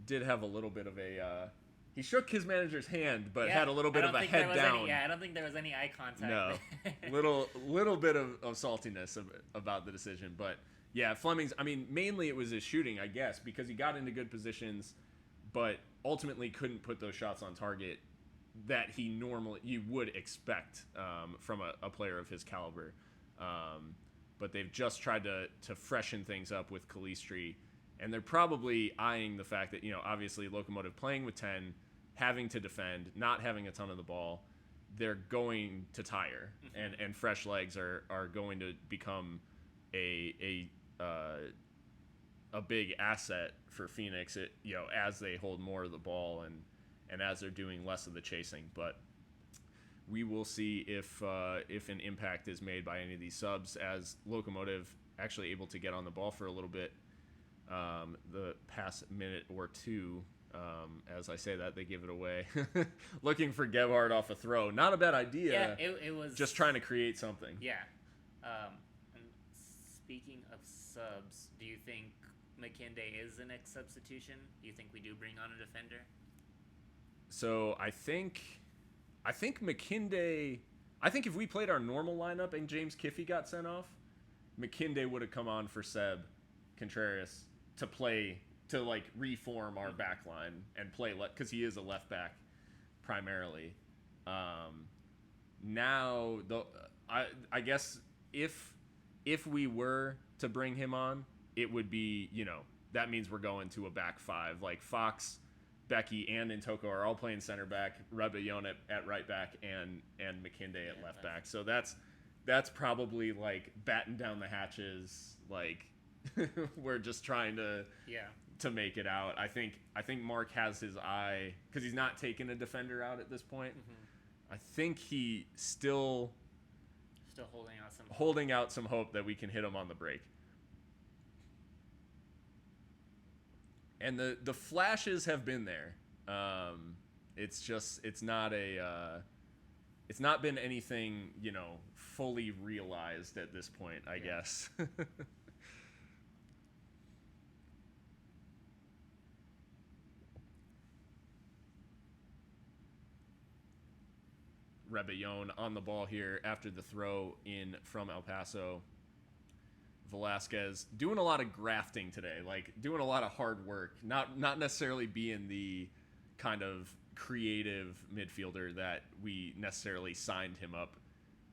Did have a little bit of a he shook his manager's hand, but had a little bit of a head down. I don't think there was any eye contact. No, little bit of saltiness about the decision, but yeah, Flemings. I mean, mainly it was his shooting, I guess, because he got into good positions, but ultimately couldn't put those shots on target that you would expect from a player of his caliber. But they've just tried to freshen things up with Calistri, and they're probably eyeing the fact that, you know, obviously Locomotive playing with 10, having to defend, not having a ton of the ball, they're going to tire, and fresh legs are going to become a big asset for Phoenix, as they hold more of the ball and as they're doing less of the chasing. But we will see if an impact is made by any of these subs, as Locomotive actually able to get on the ball for a little bit the past minute or two. As I say that, they give it away. Looking for Gebhardt off a throw. Not a bad idea. Yeah, it was just trying to create something. Yeah. And speaking of subs, do you think McKinday is the next substitution? Do you think we do bring on a defender? So I think McKinday. I think if we played our normal lineup and James Kiffey got sent off, McKinday would have come on for Seb Contreras to reform our back line and play because he is a left back primarily. Now I guess if we were to bring him on, it would be, that means we're going to a back five. Like Fox, Becky, and Intoko are all playing center back, Rebellon at right back, and McKinday at left back. So that's probably like batten down the hatches. Like we're just trying to make it out. I think Mark has his eye, because he's not taking a defender out at this point. I think he still holding out some hope that we can hit him on the break. And the flashes have been there. It's not been anything, fully realized at this point, I guess. Rebellon on the ball here after the throw in from El Paso. Velasquez doing a lot of grafting today, like doing a lot of hard work, not necessarily being the kind of creative midfielder that we necessarily signed him up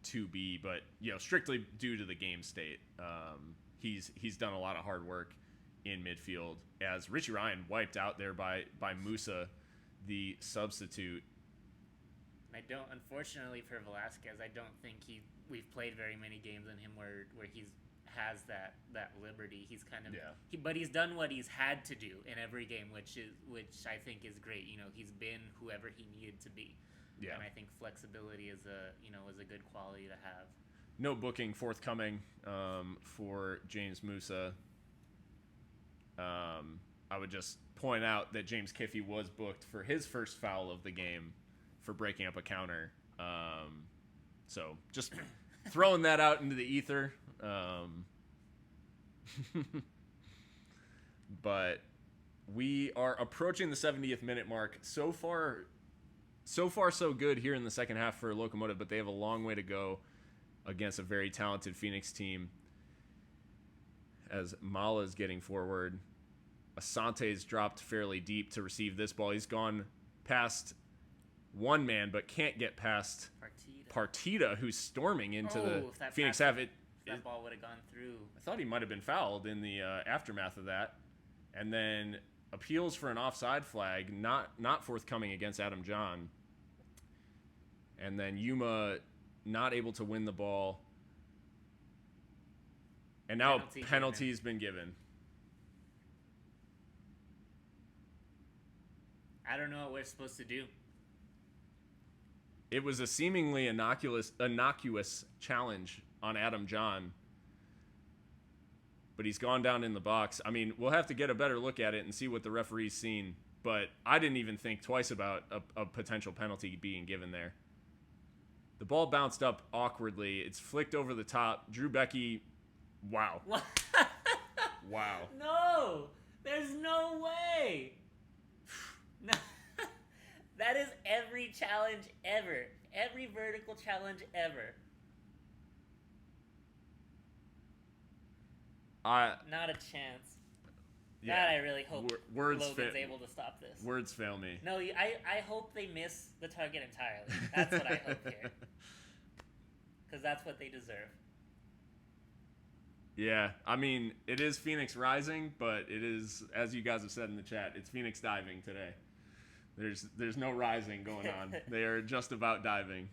to be, but strictly due to the game state. He's done a lot of hard work in midfield, as Richie Ryan wiped out there by Musa, the substitute. Unfortunately for Velasquez, I don't think we've played very many games on him where he's has that liberty. He's kind of but he's done what he's had to do in every game, which I think is great. He's been whoever he needed to be. Yeah. And I think flexibility is a good quality to have. No booking forthcoming for James Musa. I would just point out that James Kiffey was booked for his first foul of the game for breaking up a counter. So just throwing that out into the ether. But we are approaching the 70th minute mark. So far so good here in the second half for Locomotive, but they have a long way to go. against a very talented Phoenix team. As Mala's getting forward, Asante's dropped fairly deep to receive this ball. He's gone past one man, but can't get past Partita, who's storming into the Phoenix half. That ball would have gone through. I thought he might have been fouled in the aftermath of that. And then appeals for an offside flag, not forthcoming against Adam John. And then Yuma not able to win the ball. And now penalty's been given. I don't know what we're supposed to do. It was a seemingly innocuous challenge on Adam John. But he's gone down in the box. I mean, we'll have to get a better look at it and see what the referee's seen. But I didn't even think twice about a potential penalty being given there. The ball bounced up awkwardly. It's flicked over the top. Drew Becky, wow. Wow. No, there's no way. No. That is every challenge ever. Every vertical challenge ever. Not a chance. Yeah, God, I really hope Logan's able to stop this. Words fail me. No, I hope they miss the target entirely. That's what I hope here. Because that's what they deserve. Yeah, I mean, it is Phoenix rising, but it is, as you guys have said in the chat, it's Phoenix diving today. There's no rising going on. They are just about diving.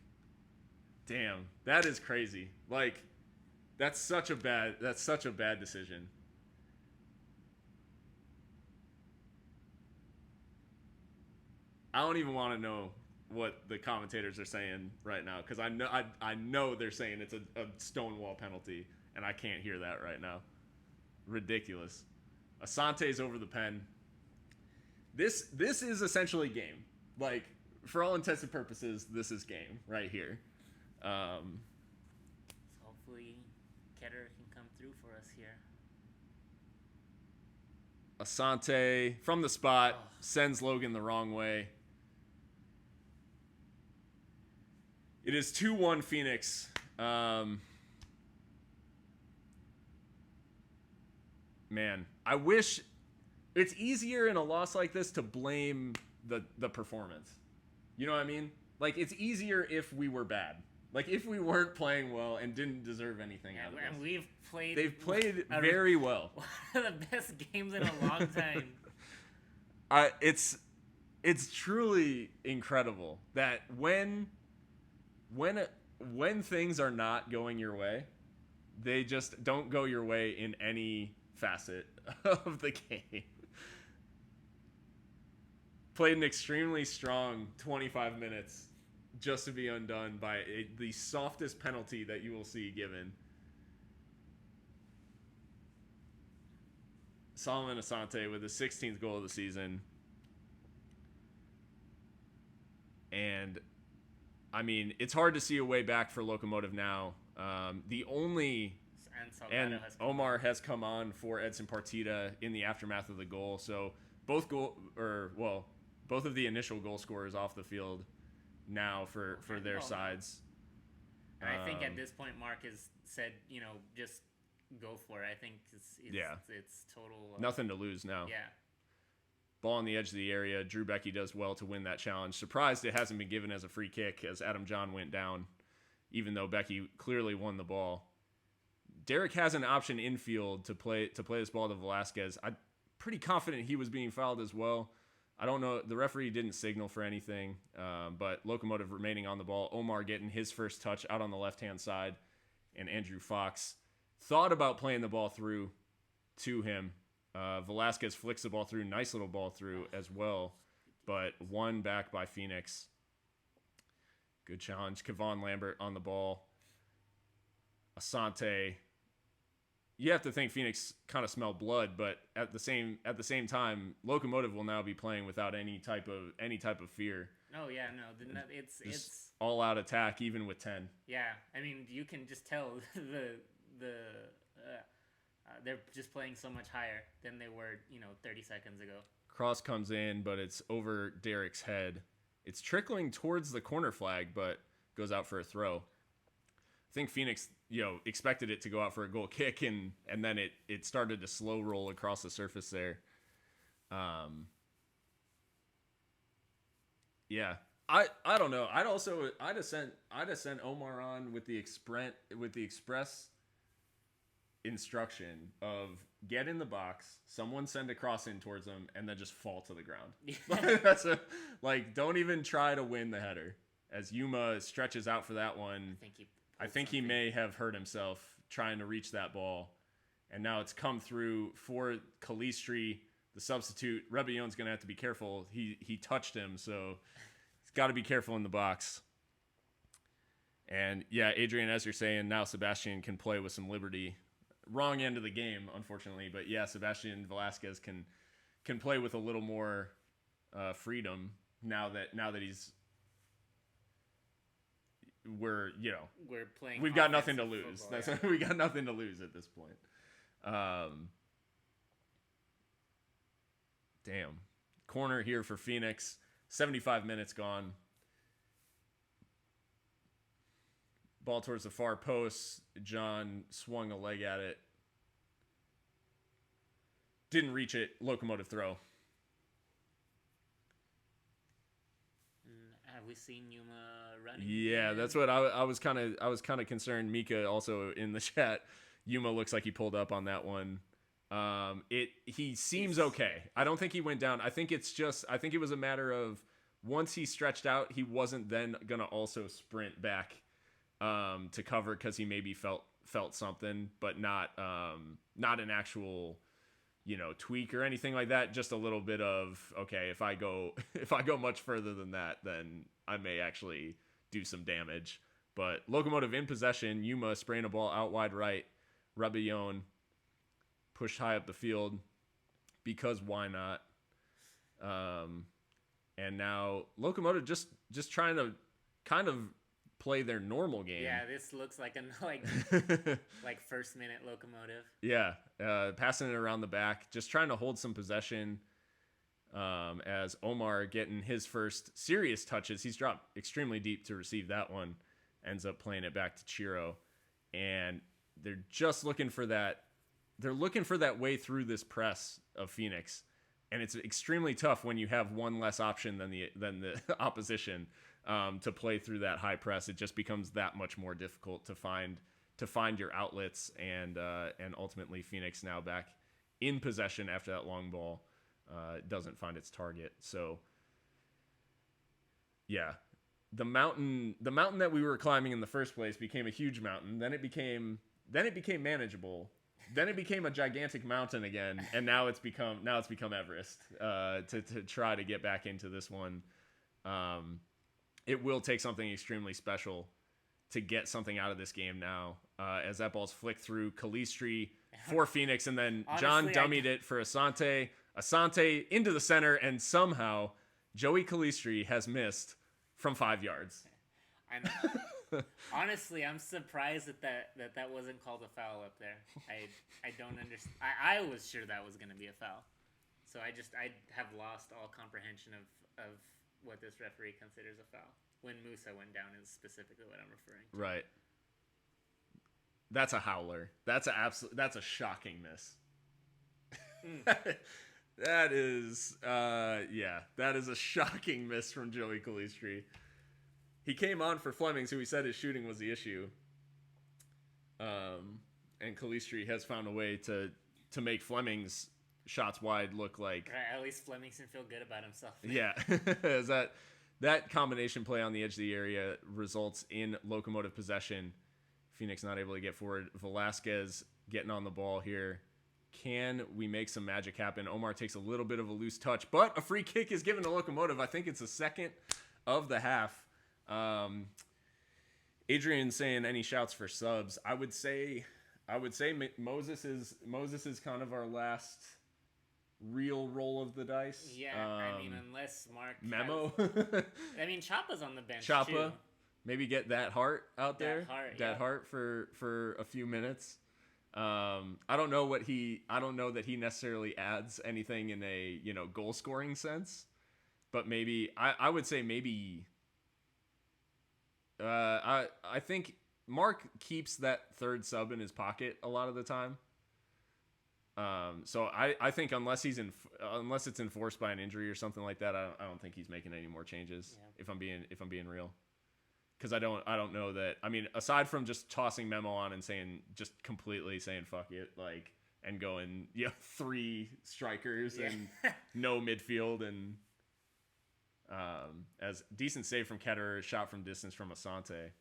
Damn, that is crazy. Like, that's such a bad decision. I don't even want to know what the commentators are saying right now, because I know they're saying it's a stonewall penalty, and I can't hear that right now. Ridiculous. Asante's over the pen. This is essentially game. Like, for all intents and purposes, this is game right here. So hopefully Ketter can come through for us here. Asante from the spot sends Logan the wrong way. It is 2-1 Phoenix. Man, I wish it's easier in a loss like this to blame the performance. You know what I mean? Like, it's easier if we were bad. Like, if we weren't playing well and didn't deserve anything out of it. And they've played very well. One of the best games in a long time. It's truly incredible that when things are not going your way, they just don't go your way in any facet of the game. Played an extremely strong 25 minutes just to be undone by the softest penalty that you will see given. Solomon Asante with his 16th goal of the season. And, I mean, it's hard to see a way back for Locomotive now. And Omar has come on for Edson Partita in the aftermath of the goal. So both of the initial goal scorers off the field now for their sides. And I think at this point, Mark has said, just go for it. I think it's total. Nothing to lose now. Yeah. Ball on the edge of the area. Drew Becky does well to win that challenge. Surprised it hasn't been given as a free kick as Adam John went down, even though Becky clearly won the ball. Derek has an option infield to play this ball to Velasquez. I'm pretty confident he was being fouled as well. I don't know. The referee didn't signal for anything, but Locomotive remaining on the ball. Omar getting his first touch out on the left-hand side, and Andrew Fox thought about playing the ball through to him. Velasquez flicks the ball through. Nice little ball through as well, but won back by Phoenix. Good challenge. Kevon Lambert on the ball. Asante. You have to think Phoenix kind of smelled blood, but at the same time, Locomotive will now be playing without any type of fear. Oh yeah, no, it's all out attack even with 10. Yeah, I mean you can just tell they're just playing so much higher than they were 30 seconds ago. Cross comes in, but it's over Derek's head. It's trickling towards the corner flag, but goes out for a throw. think Phoenix, expected it to go out for a goal kick, and then it started to slow roll across the surface there. Yeah. I don't know. I'd have sent Omar on with the express instruction of get in the box, someone send a cross in towards them, and then just fall to the ground. That's don't even try to win the header. As Yuma stretches out for that one, I think he may have hurt himself trying to reach that ball. And now it's come through for Calistri, the substitute. Rebellion's going to have to be careful. He touched him, so he's got to be careful in the box. And yeah, Adrian, as you're saying, now Sebastian can play with some liberty. Wrong end of the game, unfortunately, but yeah, Sebastian Velasquez can play with a little more freedom now that he's we're playing. We've got nothing to lose. Football, we got nothing to lose at this point. Damn. Corner here for Phoenix. 75 minutes gone. Ball towards the far post. John swung a leg at it. Didn't reach it. Locomotive throw. Have we seen Yuma running? Yeah, that's what I was kind of concerned. Mika also in the chat. Yuma looks like he pulled up on that one. He seems okay. I don't think he went down. I think it was a matter of once he stretched out, he wasn't then gonna also sprint back to cover because he maybe felt something, but not an actual tweak or anything like that. Just a little bit of, okay, if I go much further than that, then I may actually do some damage. But Locomotive in possession. Yuma spraying a ball out wide right. Rebellion pushed high up the field because why not? And now Locomotive just trying to kind of play their normal game. Yeah, this looks like like first minute Locomotive. Yeah, passing it around the back, just trying to hold some possession. As Omar getting his first serious touches, he's dropped extremely deep to receive that one, ends up playing it back to Chiro, and they're just looking for that. They're looking for that way through this press of Phoenix, and it's extremely tough when you have one less option than the opposition. To play through that high press, it just becomes that much more difficult to find your outlets, and ultimately Phoenix now back in possession after that long ball doesn't find its target. So yeah, the mountain that we were climbing in the first place became a huge mountain. Then it became manageable. Then it became a gigantic mountain again, and now it's become Everest to try to get back into this one. It will take something extremely special to get something out of this game now, as that ball's flicked through Calistri for Phoenix, and then John dummied it for Asante. Asante into the center, and somehow Joey Calistri has missed from 5 yards. Honestly, I'm surprised that wasn't called a foul up there. I don't understand. I was sure that was going to be a foul. So I have lost all comprehension of what this referee considers a foul. When Musa went down is specifically what I'm referring to. Right. That's a howler. That's a shocking miss. That is a shocking miss from Joey Calistri. He came on for Flemings, who he said his shooting was the issue. And Calistri has found a way to make Flemings shots wide look like... Right, at least Flemington feel good about himself. Yeah. Is that combination play on the edge of the area results in Locomotive possession. Phoenix not able to get forward. Velasquez getting on the ball here. Can we make some magic happen? Omar takes a little bit of a loose touch, but a free kick is given to Locomotive. I think it's the second of the half. Adrian saying any shouts for subs. I would say Moses is kind of our last real roll of the dice. Yeah, unless Mark Memo. Choppa's on the bench Choppa, too. Maybe get that Hart out there. That Hart for a few minutes. I don't know that he necessarily adds anything in a goal scoring sense, but maybe I would say maybe. I think Mark keeps that third sub in his pocket a lot of the time. So I think unless it's enforced by an injury or something like that, I don't think he's making any more changes. Yeah. If I'm being real, because I don't know that. I mean, aside from just tossing Memo on and just completely saying fuck it, like, and going 3 strikers and no midfield, and as decent save from Ketterer, shot from distance from Asante.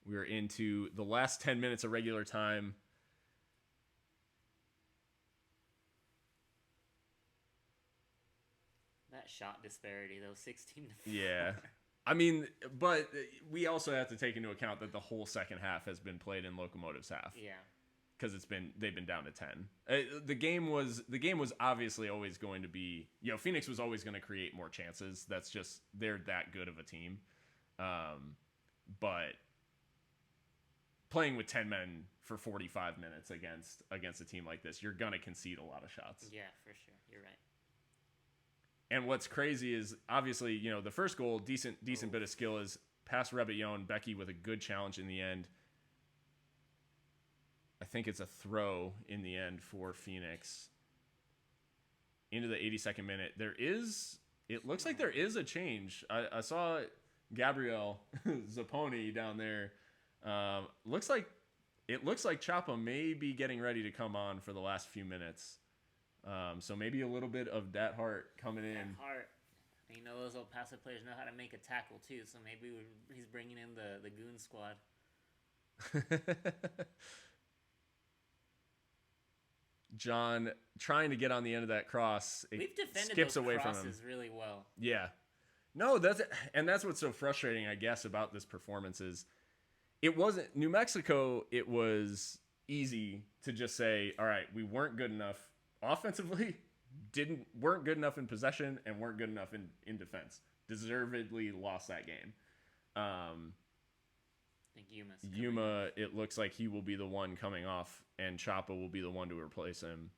We're into the last 10 minutes of regular time. That shot disparity, though, 16 to 4. Yeah. I mean, but we also have to take into account that the whole second half has been played in Locomotive's half. Yeah. Because they've been down to 10. The game was obviously always going to be, Phoenix was always going to create more chances. That's just, they're that good of a team. But playing with 10 men for 45 minutes against a team like this, you're going to concede a lot of shots. Yeah, for sure. You're right. And what's crazy is, obviously, the first goal, decent bit of skill, is past Rebillon, Becky with a good challenge in the end. I think it's a throw in the end for Phoenix. Into the 82nd minute. It looks like there is a change. I saw Gabriel Zapponi down there. Looks like Chapa may be getting ready to come on for the last few minutes. So maybe a little bit of Dat Hart coming in. Dat Hart. Those old Paso players know how to make a tackle too. So maybe he's bringing in the goon squad. John trying to get on the end of that cross. We've defended skips those away crosses from him really well. Yeah. No, that's what's so frustrating, I guess, about this performance is it wasn't New Mexico. It was easy to just say, all right, we weren't good enough offensively, weren't good enough in possession, and weren't good enough in defense. Deservedly lost that game. I think Yuma, it looks like he will be the one coming off, and Chapa will be the one to replace him.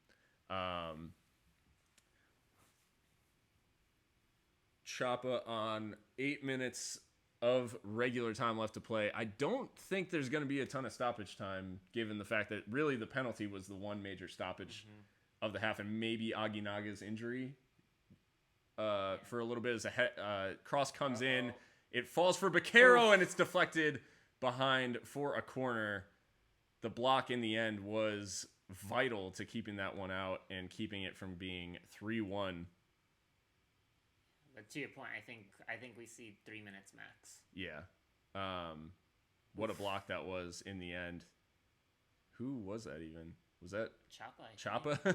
Chapa on 8 minutes of regular time left to play. I don't think there's going to be a ton of stoppage time, given the fact that really the penalty was the one major stoppage of the half, and maybe Aguinaga's injury for a little bit as a cross comes in. It falls for Baquero, and it's deflected behind for a corner. The block in the end was vital to keeping that one out and keeping it from being 3-1. But to your point, I think we see 3 minutes max. Yeah. What a block that was in the end. Who was that even? Was that Chapa?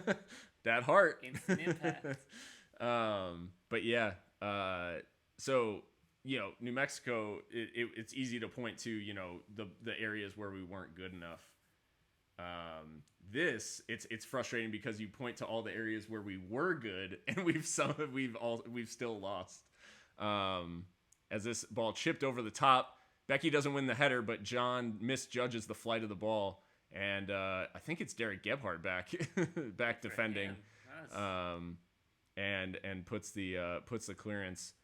Dat Hart. Instant impact. But yeah. So, New Mexico, it's easy to point to, the areas where we weren't good enough. It's frustrating because you point to all the areas where we were good and we've still lost. As this ball chipped over the top, Becky doesn't win the header, but John misjudges the flight of the ball, and I think it's Derek Gebhardt back defending, and puts the clearance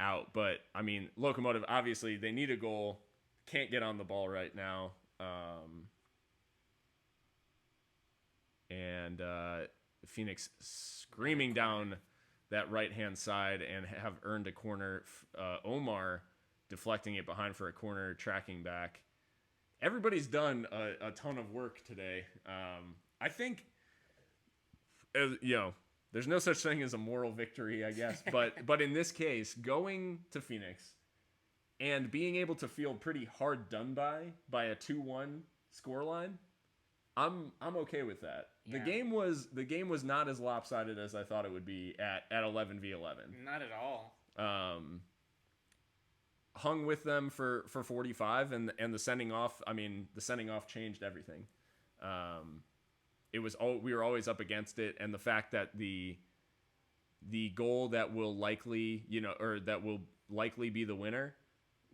out. But I mean, Locomotive, obviously they need a goal, can't get on the ball right now. And Phoenix screaming down that right-hand side and have earned a corner. Omar deflecting it behind for a corner, tracking back. Everybody's done a ton of work today. I think, there's no such thing as a moral victory, I guess. But in this case, going to Phoenix and being able to feel pretty hard done by a 2-1 scoreline, I'm okay with that. Yeah. The game was not as lopsided as I thought it would be at 11v11. Not at all. Hung with them for 45, and the sending off. I mean, the sending off changed everything. We were always up against it, and the fact that the goal that will likely be the winner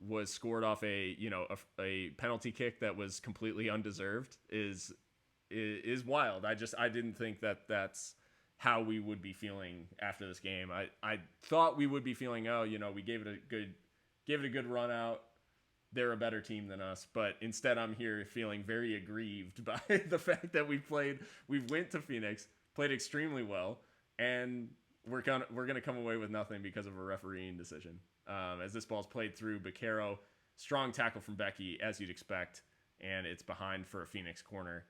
was scored off a penalty kick that was completely undeserved is wild. I didn't think that that's how we would be feeling after this game. I thought we would be feeling, we gave it a gave it a good run out. They're a better team than us, but instead I'm here feeling very aggrieved by the fact that we went to Phoenix, played extremely well, and we're gonna come away with nothing because of a refereeing decision. As this ball's played through Baquero, strong tackle from Becky, as you'd expect, and it's behind for a Phoenix corner.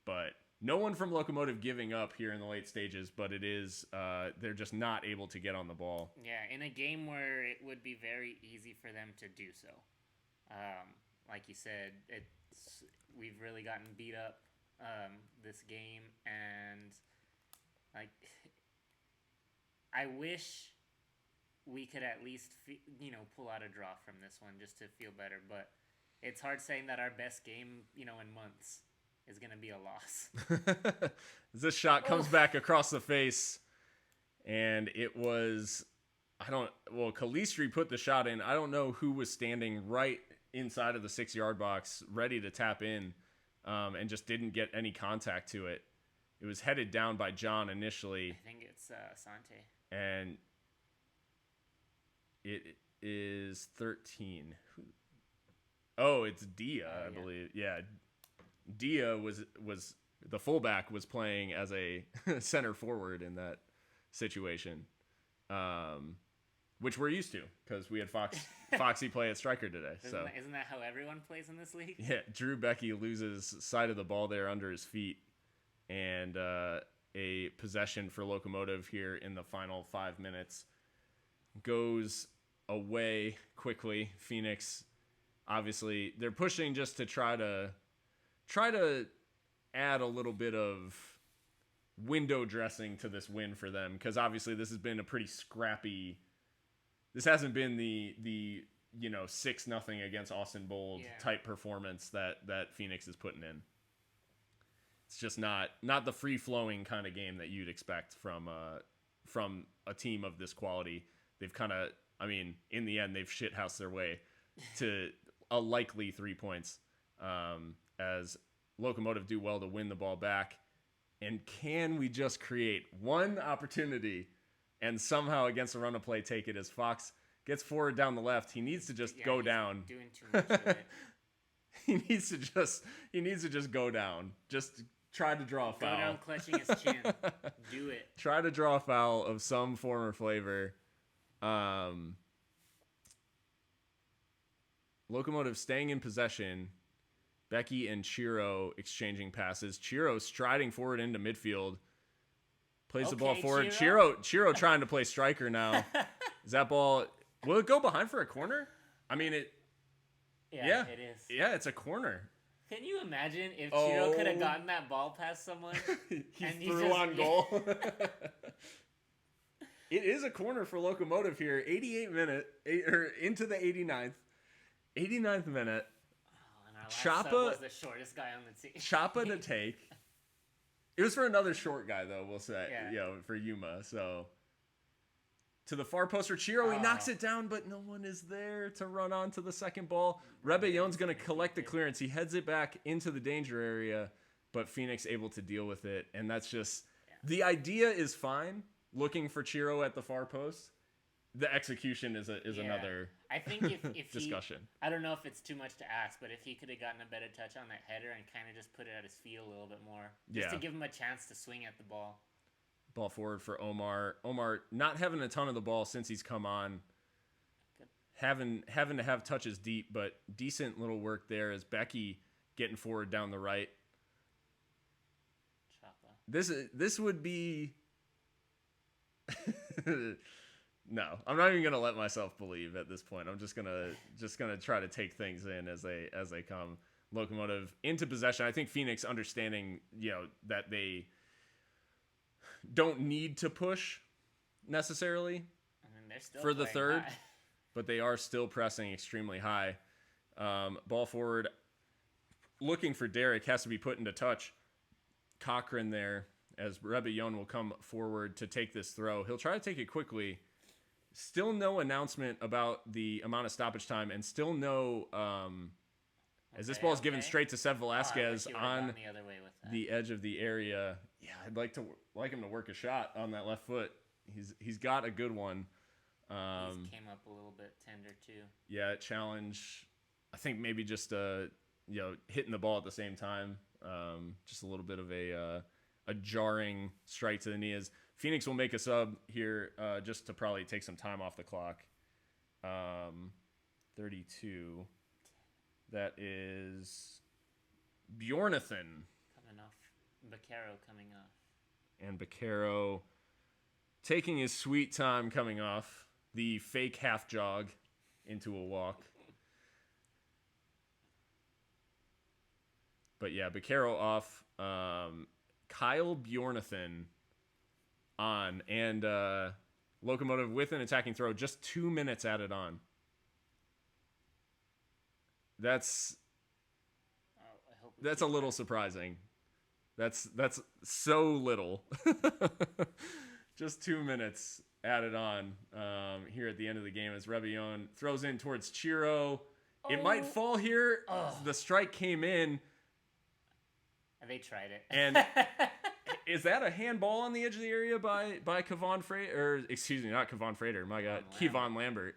But no one from Locomotive giving up here in the late stages, but it is they're just not able to get on the ball. Yeah, in a game where it would be very easy for them to do so. Like you said, we've really gotten beat up this game, and like I wish we could at least pull out a draw from this one just to feel better. But it's hard saying that our best game in months is gonna be a loss. This shot comes back across the face, and it was Calistri put the shot in. I don't know who was standing right inside of the 6-yard box ready to tap in, and just didn't get any contact to it. It was headed down by John initially. I think it's Sante. And it is 13. Oh, it's Dia, I believe. Yeah. Dia was the fullback was playing as a center forward in that situation. Which we're used to because we had Foxy play at striker today. Isn't that how everyone plays in this league? Yeah, Drew Becky loses sight of the ball there under his feet, and a possession for Locomotive here in the final 5 minutes goes away quickly. Phoenix, obviously, they're pushing just to try to add a little bit of window dressing to this win for them, because obviously this has been a pretty scrappy. This hasn't been the 6-0 against Austin Bold type performance that Phoenix is putting in. It's just not the free flowing kind of game that you'd expect from a team of this quality. They've in the end they've shithoused their way to a likely 3 points, as Locomotive do well to win the ball back. And can we just create one opportunity and somehow against a run of play take it, as Fox gets forward down the left? He needs to just go down. Doing too much to it. He needs to just go down. Just try to draw a foul. Go down clutching his chin. Do it. Try to draw a foul of some form or flavor. Locomotive staying in possession. Becky and Chiro exchanging passes. Chiro striding forward into midfield. Plays the ball forward. Chiro trying to play striker now. Is that ball... Will it go behind for a corner? I mean, it... Yeah, it is. Yeah, it's a corner. Can you imagine if Chiro could have gotten that ball past someone? he threw on goal. It is a corner for Locomotive here. into the 89th minute. And our last sub was the shortest guy on the team. Chapa to take. It was for another short guy, though, we'll say. For Yuma. So, to the far post for Chiro. He knocks it down, but no one is there to run on to the second ball. Rebellon's going to collect the clearance. He heads it back into the danger area, but Phoenix able to deal with it. And that's just... The idea is fine, looking for Chiro at the far post. The execution is another I think if discussion. I don't know if it's too much to ask, but if he could have gotten a better touch on that header and kind of just put it at his feet a little bit more, just to give him a chance to swing at the ball. Ball forward for Omar. Omar not having a ton of the ball since he's come on. Good. Having to have touches deep, but decent little work there as Becky getting forward down the right. Chapa. This would be... No, I'm not even gonna let myself believe at this point. I'm just gonna try to take things in as they come. Locomotive into possession. I think Phoenix understanding that they don't need to push necessarily They're still for the third, high. but they are still pressing extremely high. Ball forward, looking for Derek, has to be put into touch. Cochran there as Rebellon will come forward to take this throw. He'll try to take it quickly. Still no announcement about the amount of stoppage time, and still no as this ball is given straight to Seth Velasquez on the edge of the area. Yeah, I'd like him to work a shot on that left foot. He's got a good one, He's came up a little bit tender too. Yeah, challenge. I think maybe just hitting the ball at the same time. Just a little bit of a jarring strike to the knee. As Phoenix will make a sub here just to probably take some time off the clock. 32. That is Bjornathan. Coming off. Baccaro coming off. And Baccaro taking his sweet time coming off the fake half jog into a walk. But yeah, Baccaro off. Kyle Bjornathan on. And Locomotive with an attacking throw. Just 2 minutes added on. That's a little surprising. That's so little. Just 2 minutes added on here at the end of the game as Rebellon throws in towards Chiro. It might fall here. The strike came in. They tried it. And is that a handball on the edge of the area by Kevon Frater? Or excuse me, not Kevon Frater. My God, Kevon Lambert.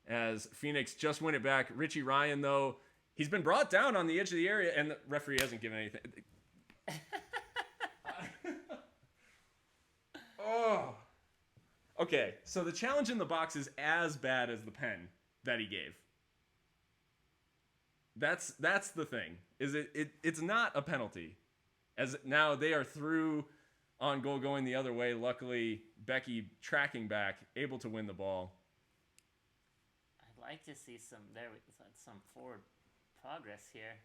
As Phoenix just win it back. Richie Ryan, though, he's been brought down on the edge of the area, and the referee hasn't given anything. Oh. Okay, so the challenge in the box is as bad as the pen that he gave. That's the thing. Is it's not a penalty. As now they are through on goal going the other way. Luckily, Becky tracking back, able to win the ball. I'd like to see some forward progress here.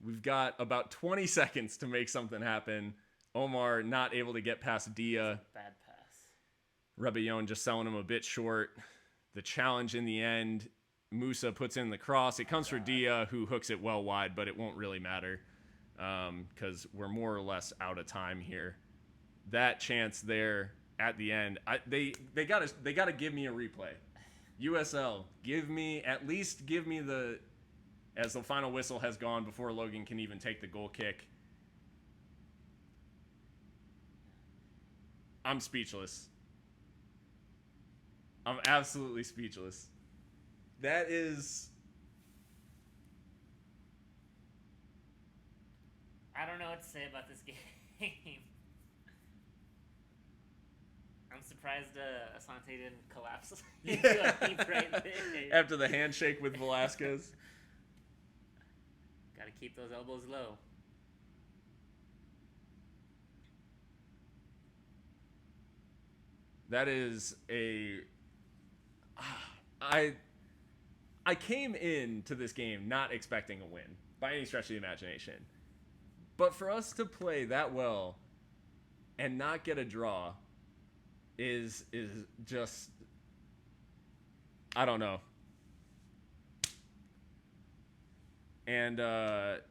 We've got about 20 seconds to make something happen. Omar not able to get past Dia. Bad pass. Rebellon just selling him a bit short. The challenge in the end, Musa puts in the cross. It comes for Dia, who hooks it well wide, but it won't really matter because we're more or less out of time here. That chance there at the end, they gotta give me a replay. USL, give me the, as the final whistle has gone before Logan can even take the goal kick. I'm speechless. I'm absolutely speechless. That is... I don't know what to say about this game. I'm surprised Asante didn't collapse into a heap right there. After the handshake with Velasquez. Got to keep those elbows low. That is a... I came into this game not expecting a win by any stretch of the imagination. But for us to play that well and not get a draw is just... I don't know. And our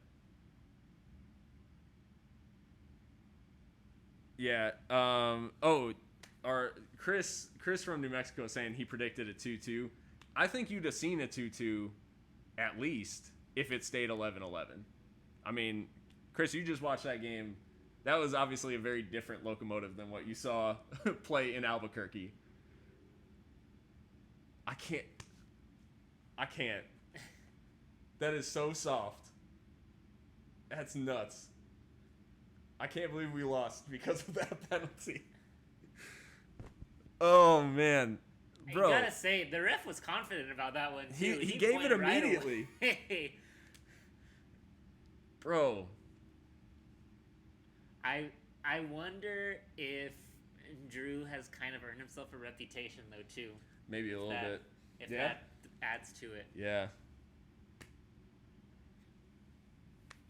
Chris from New Mexico saying he predicted a 2-2. I think you'd have seen a 2-2 at least if it stayed 11-11. I mean, Chris, you just watched that game. That was obviously a very different Locomotive than what you saw play in Albuquerque. I can't. That is so soft. That's nuts. I can't believe we lost because of that penalty. Oh, man. Bro. You gotta say, the ref was confident about that one, too. He gave it immediately. Right. Bro. I wonder if Drew has kind of earned himself a reputation, though, too. Maybe a little bit. If that adds to it. Yeah.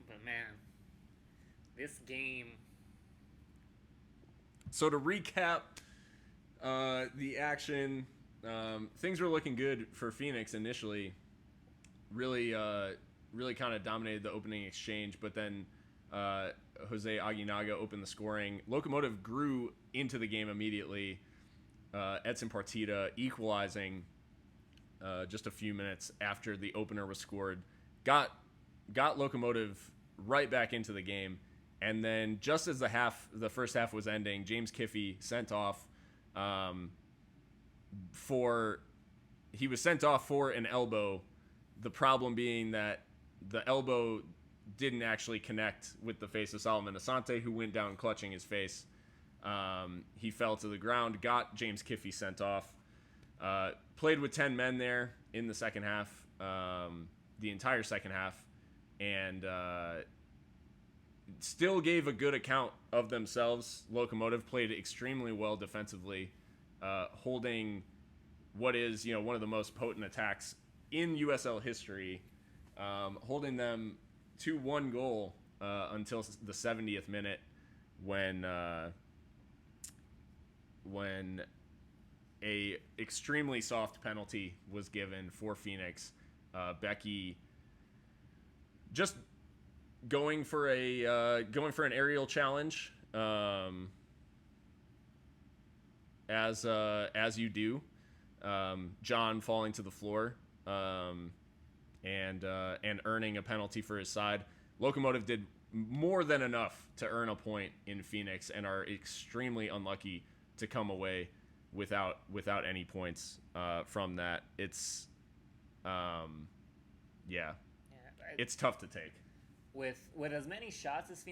But, man, this game... So to recap the action, things were looking good for Phoenix initially. Really kind of dominated the opening exchange, but then Jose Aguinaga opened the scoring. Locomotive grew into the game immediately. Edson Partida equalizing just a few minutes after the opener was scored. Got Locomotive right back into the game. And then just as the first half was ending, James Kiffey sent off he was sent off for an elbow. The problem being that the elbow didn't actually connect with the face of Solomon Asante, who went down clutching his face. He fell to the ground, got James Kiffey sent off. Played with 10 men there in the second half, the entire second half, and still gave a good account of themselves. Locomotive played extremely well defensively, holding what is, one of the most potent attacks in USL history, holding them to 1 goal until the 70th minute when a extremely soft penalty was given for Phoenix. Becky just going for an aerial challenge, as you do. John falling to the floor, and earning a penalty for his side. Locomotive did more than enough to earn a point in Phoenix and are extremely unlucky to come away without any points from that. It's it's tough to take. With as many shots as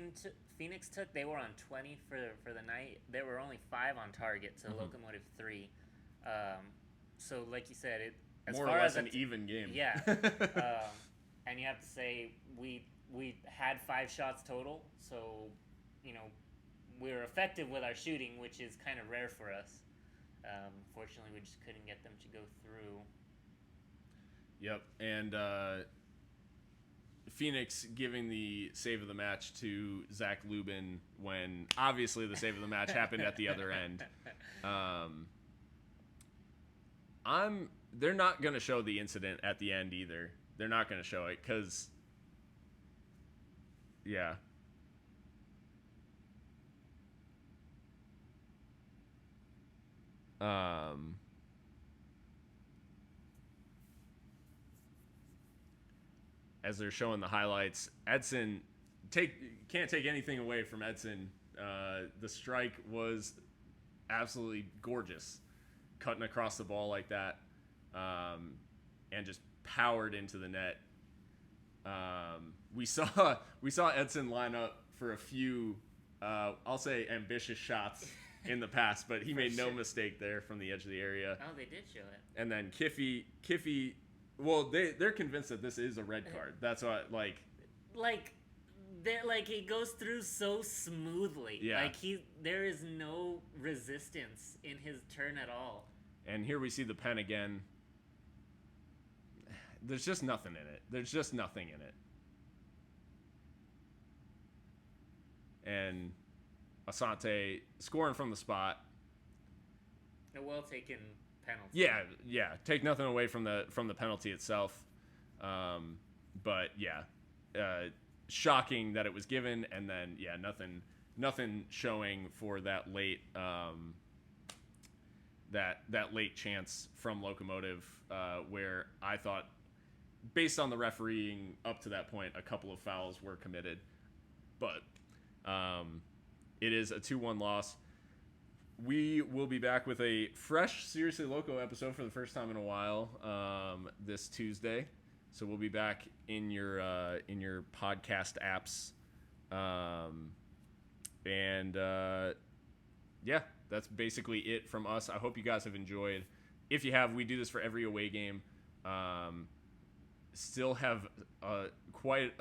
Phoenix took, they were on 20 for the night. There were only 5 on target to Locomotive 3. So like you said, it as more far or less as an even game. Yeah. And you have to say we had 5 shots total, so we were effective with our shooting, which is kind of rare for us. Fortunately, we just couldn't get them to go through. Yep, and Phoenix giving the save of the match to Zach Lubin when obviously the save of the match happened at the other end. They're not going to show the incident at the end either. They're not going to show it because, yeah. As they're showing the highlights, Edson can't take anything away from Edson. The strike was absolutely gorgeous, cutting across the ball like that, and just powered into the net. We saw Edson line up for a few, I'll say, ambitious shots in the past, but he made no mistake there from the edge of the area. Oh, they did show it. And then Kiffey. Well, they're convinced that this is a red card. That's what he goes through so smoothly. Yeah. There is no resistance in his turn at all. And here we see the pen again. There's just nothing in it. There's just nothing in it. And Asante scoring from the spot. A well taken penalty. Yeah. Take nothing away from the penalty itself. But yeah, shocking that it was given, and then nothing showing for that late that late chance from Locomotive, where I thought, based on the refereeing up to that point, a couple of fouls were committed, but it is a 2-1 loss. We will be back with a fresh Seriously Loco episode for the first time in a while this Tuesday. So we'll be back in your podcast apps, and that's basically it from us. I hope you guys have enjoyed. If you have, we do this for every away game. Still have quite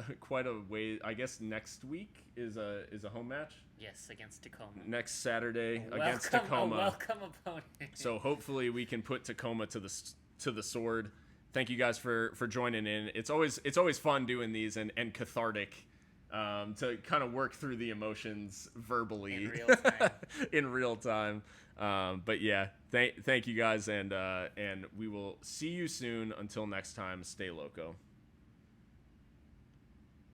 a way. I guess next week is a home match. Yes, against Tacoma. Next Saturday against Tacoma. A welcome opponent. So hopefully we can put Tacoma to the sword. Thank you guys for joining in. It's always fun doing these and cathartic, to kind of work through the emotions verbally in real time. But yeah, thank you guys, and we will see you soon. Until next time, stay loco.